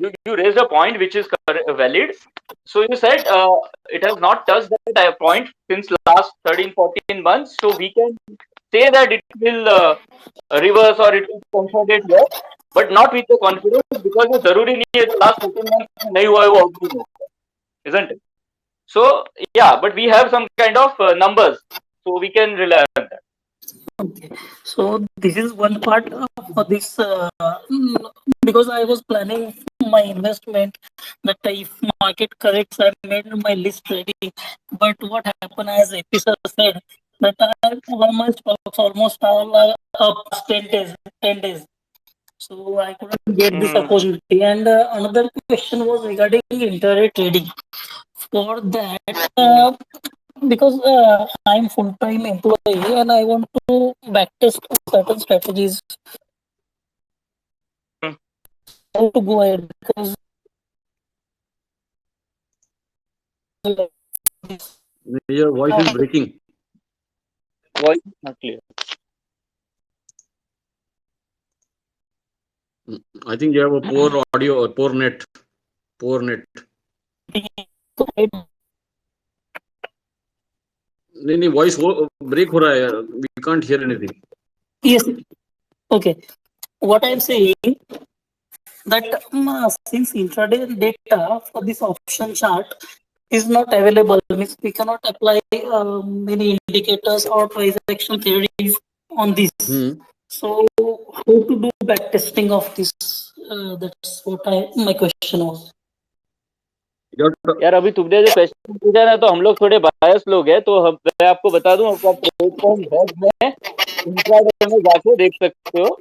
you raised a point which is valid. So you said it has not touched that point since last 13-14 months. So we can say that it will reverse or it will consolidate here, but not with the confidence, because ये जरूरी नहीं है last 14 months में नहीं हुआ है वो outcome हो, isn't it? So yeah, but we have some kind of numbers, so we can rely on that. Okay, so this is one part for this because I was planning my investment that if market corrects, I made my list ready. But what happened, as AP sir said, that all my stocks almost all are up 10 days, 10 days. So I couldn't get this opportunity. And another question was regarding intraday trading. For that, because I'm full-time employee and I want to backtest certain strategies. How to go ahead, because Your voice is breaking. Voice is not clear. I think you have a poor audio or poor net. Poor net. नहीं voice break हो रहा है. We can't hear anything. Yes. Okay. What I'm saying that since intraday data for this option chart is not available, means we cannot apply many indicators or price action theories on this. So how to do back testing of this? That's what my question was. यार अभी तुमने जो question पूछा ना, तो हम लोग थोड़े बायस लोग हैं, तो मैं आपको बता दूं, आपको प्लेटफॉर्म वेब में इंट्राडे में जाके देख सकते हो.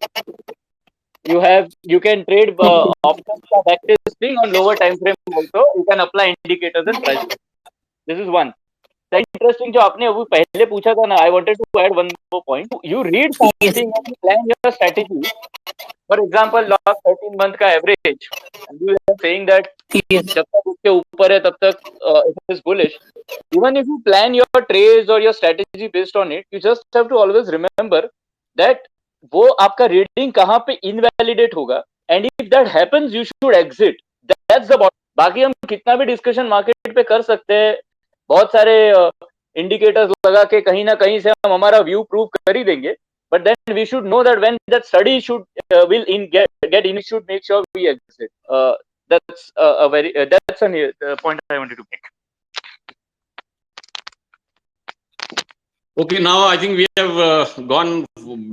You can trade options का back testing on lower time frame also. You can apply indicators and prices. This is one. The interesting जो आपने अभी पहले पूछा था ना, I wanted to add one more point. You read something and you plan your strategy. For example, last 13 month का average, and you are saying that जब तक उसके ऊपर है तब तक it is bullish. Even if you plan your trades or your strategy based on it, you just have to always remember that वो आपका रीडिंग कहाँ पे इनवैलिडेट होगा, and if that happens you should exit. That's the bot. बाकी हम कितना भी discussion market पे कर सकते हैं, बहुत सारे इंडिकेटर्स लगा के कहीं ना कहीं से हम हमारा व्यू प्रूव कर ही देंगे, but then we should know that when that study should will get in, should make sure we exit. That's a very that's a point I wanted to make. Okay, now I think we have gone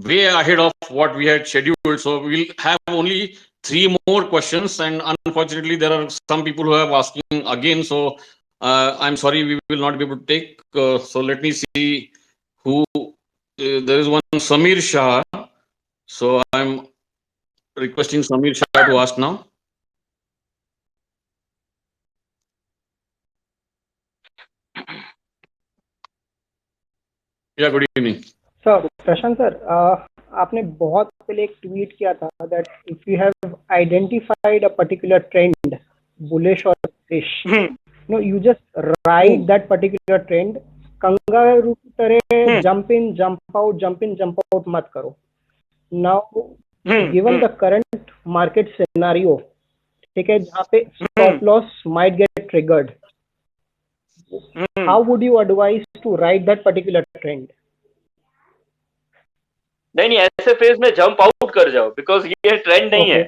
way ahead of what we had scheduled. So we'll have only 3 more questions, and unfortunately there are some people who are asking again. So I'm sorry, we will not be able to take. So let me see who. There is one Samir Shah. So I'm requesting Samir Shah to ask now. Yeah, good evening. Sir Prashant sir, आपने बहुत पहले एक tweet किया था that if you have identified a particular trend, bullish or bearish, no, you just ride that particular trend. Kangaroo की तरह jump in, jump out मत करो. Now, given the current market scenario, ठीक है, जहाँ पे stop loss might get triggered, how would you advise to ride that particular trend? नहीं ऐसे फेज में जंप आउट कर जाओ, बिकॉज ये ट्रेंड नहीं है.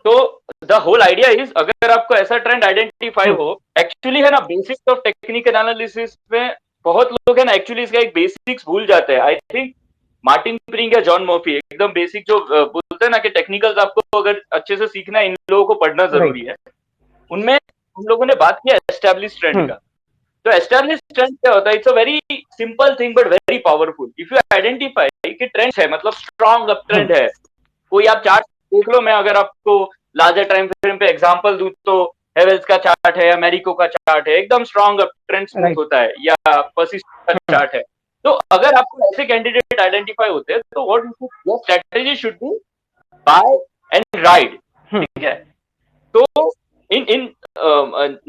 तो द होल आइडिया इज, अगर आपको ऐसा ट्रेंड आइडेंटिफाई हो, एक्चुअली है ना, बेसिक्स ऑफ टेक्निकल एनालिसिस में बहुत लोग है ना एक्चुअली इसका एक बेसिक्स भूल जाते हैं. आई थिंक मार्टिन प्रिंग या जॉन मर्फी एकदम बेसिक जो बोलते हैं ना कि टेक्निकल्स आपको अगर अच्छे से सीखना है, इन लोगों को पढ़ना जरूरी है. उनमें हम लोगों ने बात किया एस्टैब्लिश ट्रेंड का. तो एस्टैब्लिश ट्रेंड क्या होता है? It's a very simple thing but very powerful. If you identify कि ट्रेंड है, मतलब स्ट्रॉन्ग अप ट्रेंड है, कोई आप चार्ट देख लो. मैं अगर आपको लार्जर टाइम फ्रेम पे एग्जांपल दूं तो हेवेल्स का चार्ट है, अमेरिको का चार्ट है, एकदम स्ट्रॉन्ग अप ट्रेंड स्मूथ होता है, या पर्सिस्टेंट का चार्ट है. तो अगर आपको ऐसे कैंडिडेट आइडेंटिफाई होते हैं, तो what your strategy should be buy and ride. ठीक है. तो इन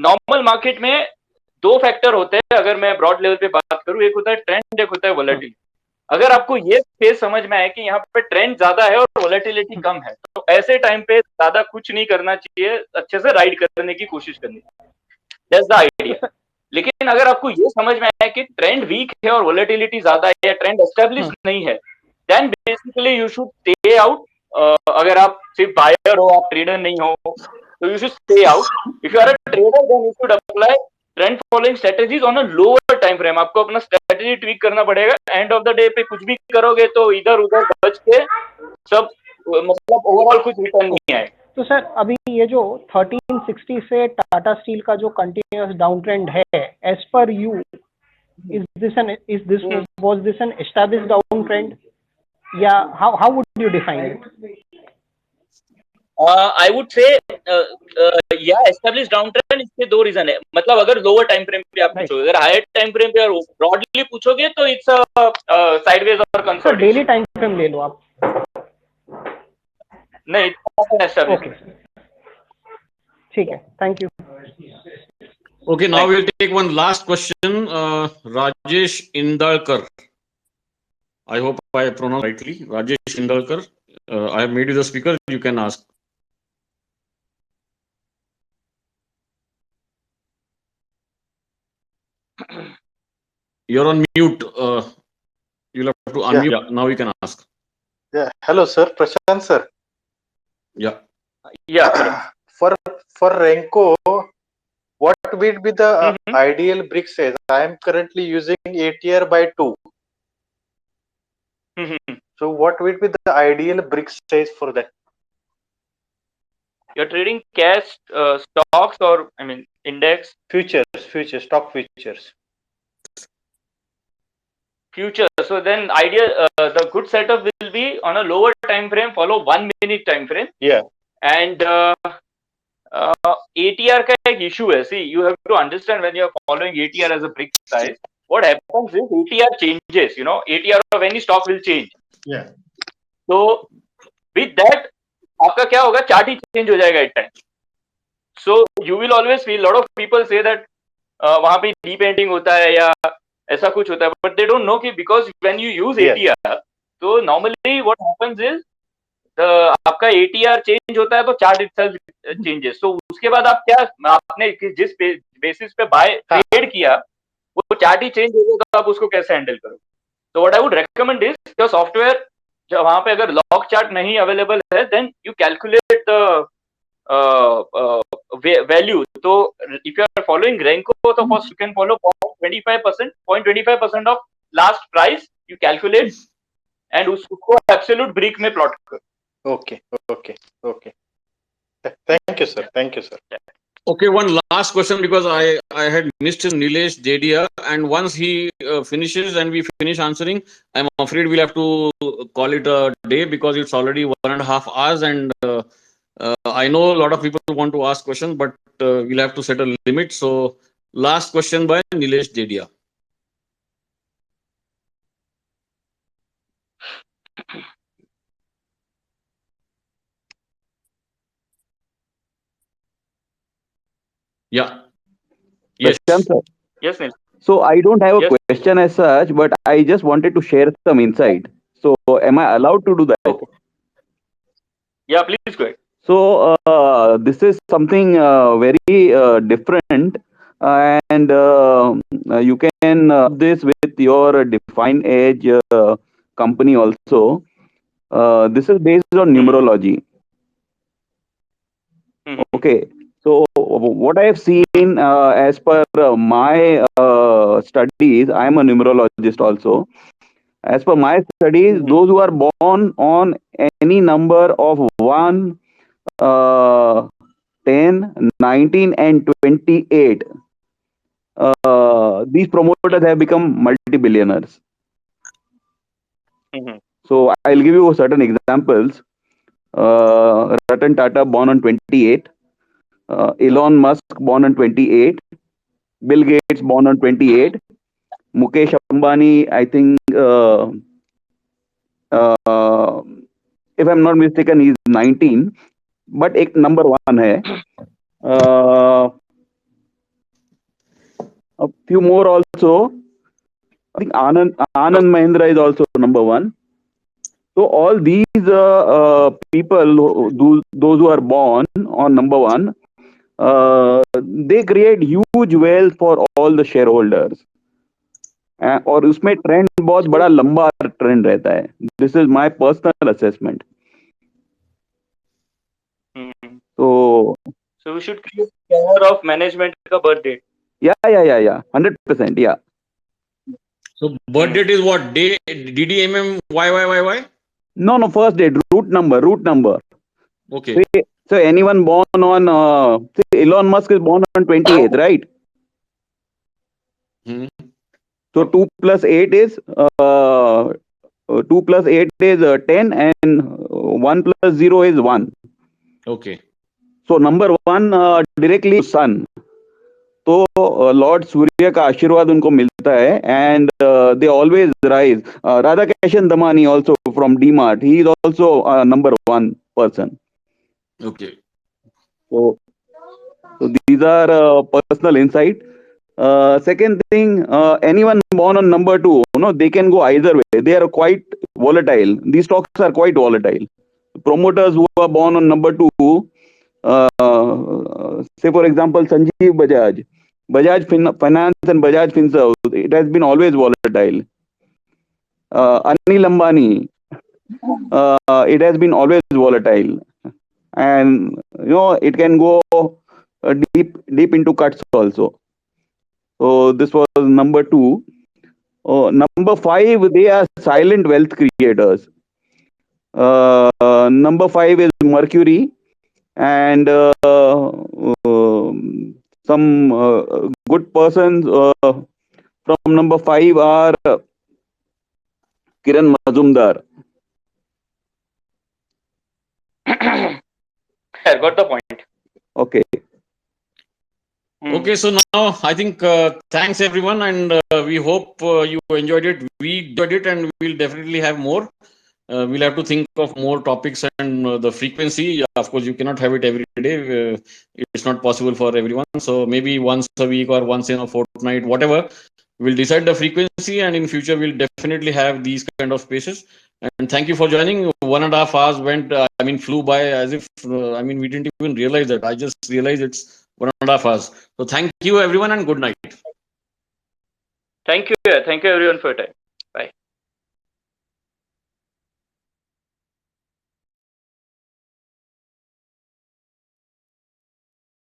नॉर्मल मार्केट में 2 फैक्टर होते हैं. अगर मैं ब्रॉड लेवल पे बात करूं, एक होता है ट्रेंड, एक होता है वोलेटिलिटी. अगर आपको ये फेज समझ में आए कि यहाँ पे ट्रेंड ज्यादा है और वोलेटिलिटी कम है, तो ऐसे टाइम पे ज्यादा कुछ नहीं करना चाहिए, अच्छे से राइड करने की कोशिश करनी चाहिए. That's the idea. लेकिन अगर आपको ये समझ में आए कि ट्रेंड वीक है और वोलेटिलिटी ज्यादा है या ट्रेंड एस्टेब्लिश नहीं है, then basically you should stay out. अगर आप सिर्फ बायर हो, आप ट्रेडर नहीं हो, तो you should stay out. If you are a trader, then you should apply trend following strategies on a lower time frame. आपको अपना स्ट्रेटेजी ट्वीक करना पड़ेगा. एंड ऑफ द डे पे कुछ भी करोगे तो इधर उधर बच के सब, मतलब ओवरऑल कुछ रिटर्न नहीं आए. तो सर अभी ये जो 1360 से टाटा स्टील का जो कंटिन्यूअस डाउन ट्रेंड है, as per you, was this an established down trend? Yeah, how would you define it? I would say yeah, established downtrend. इसके दो रीजन है. मतलब अगर लोअर टाइम फ्रेम पे आप पूछोगे, अगर हायर टाइम फ्रेम पे और ब्रॉडली पूछोगे तो इट्स साइडवेज और consolidation. Sir daily time frame ले लो आप. नहीं, ओके ठीक है, thank you. Okay, now we'll take one last question. Rajesh Indalkar. I hope I pronounced rightly. Rajesh Indalkar. I have made you the speaker. You can ask. You're on mute. You'll have to unmute. Yeah, now you can ask. Yeah. Hello, sir. Prashant, sir. Yeah. Yeah. For Renko, what will be the ideal brick size? I am currently using ATR by 2. So what will be the ideal brick size for that? You're trading cash, stocks, or I mean index? Futures, stock futures. Future. So then the good setup will be on a lower time frame, follow 1 minute time frame. Yeah. And ATR का एक issue है. See, you have to understand when you are following ATR as a brick size, what happens is ATR changes. You know, ATR of any stock will change. Yeah. So with that, आपका क्या होगा, chart ही change हो जाएगा at time. So you will always feel, lot of people से that वहां पे repainting होता है या ऐसा कुछ होता है, बट दे डोंट नो कि because when you use ATR, तो नॉर्मली व्हाट हैपेंस इज आपका एटीआर चेंज होता है तो चार्ट इटसेल्फ चेंजेस. सो उसके बाद आप क्या, आपने जिस बेसिस पे बाय ट्रेड किया वो चार्ट ही चेंज हो गया, तो आप उसको कैसे हैंडल करोगे. तो what I would recommend is your software, जब वहां पे अगर लॉग चार्ट नहीं अवेलेबल है, then you calculate the value. तो if you are following Renko, तो first you can follow 0.25% of last price, you calculate and उसको एब्सोल्यूट ब्रिक में प्लॉट करो. Okay. Thank you, sir. Okay, one last question, because I had missed Nilesh Dedia, and once he finishes and we finish answering, I'm afraid we'll have to call it a day because it's already 1.5 hours, and I know a lot of people want to ask questions, but we'll have to set a limit. So last question by Nilesh Dedia. Yeah. Yes. Prashant, sir. Yes, Neil. So I don't have a question as such, but I just wanted to share some insight. So am I allowed to do that? Yeah, please go ahead. So this is something very different, and you can this with your Define Edge company also. This is based on numerology. Okay. So what I have seen as per my studies, I am a numerologist also. As per my studies, those who are born on any number of 1, 10, 19 and 28, these promoters have become multi-billionaires. So I'll give you certain examples. Ratan Tata born on 28. Elon Musk born on 28, Bill Gates born on 28, Mukesh Ambani, I think, if I'm not mistaken, he's 19, but एक number 1 है. A few more also. I think Anand Mahindra is also number 1. So all these people, those who are born on number 1, they create huge wealth for all the shareholders. और उसमें trend बहुत बड़ा लंबा trend रहता है. This is my personal assessment. So we should keep care of management का birth date. Yeah, 100%, yeah. So birth date is what? Day, DDMM, YYYY? No, first date, root number. Okay. So anyone born on, say Elon Musk is born on 28th, right? So 2 plus 8 is 10, and 1 plus 0 is 1. Okay. So number 1 directly sun. तो Lord सूर्य का आशीर्वाद उनको मिलता है, and they always rise. Radha Kishan Damani also from DMart, he is also number 1 person. Okay. So these are personal insight. Second thing, anyone born on number 2, they can go either way. They are quite volatile. These stocks are quite volatile. Promoters who are born on number 2, say for example Sanjeev Bajaj Finance and Bajaj Finserv, it has been always volatile. Anil Ambani, it has been always volatile, and it can go deep into cuts also. So this was number 2. Number 5, they are silent wealth creators. Number 5 is Mercury, and some good persons from number 5 are Kiran Mazumdar. I got the point. Okay. Okay, so now I think thanks everyone, and we hope you enjoyed it. We enjoyed it, and we'll definitely have more. We'll have to think of more topics and the frequency. Of course, you cannot have it every day. It's not possible for everyone. So maybe once a week or once in a fortnight, whatever. We'll decide the frequency, and in future we'll definitely have these kind of spaces. And thank you for joining. 1.5 hours went, flew by as if, we didn't even realize that. I just realized it's 1.5 hours. So thank you everyone, and good night. Thank you everyone for your time.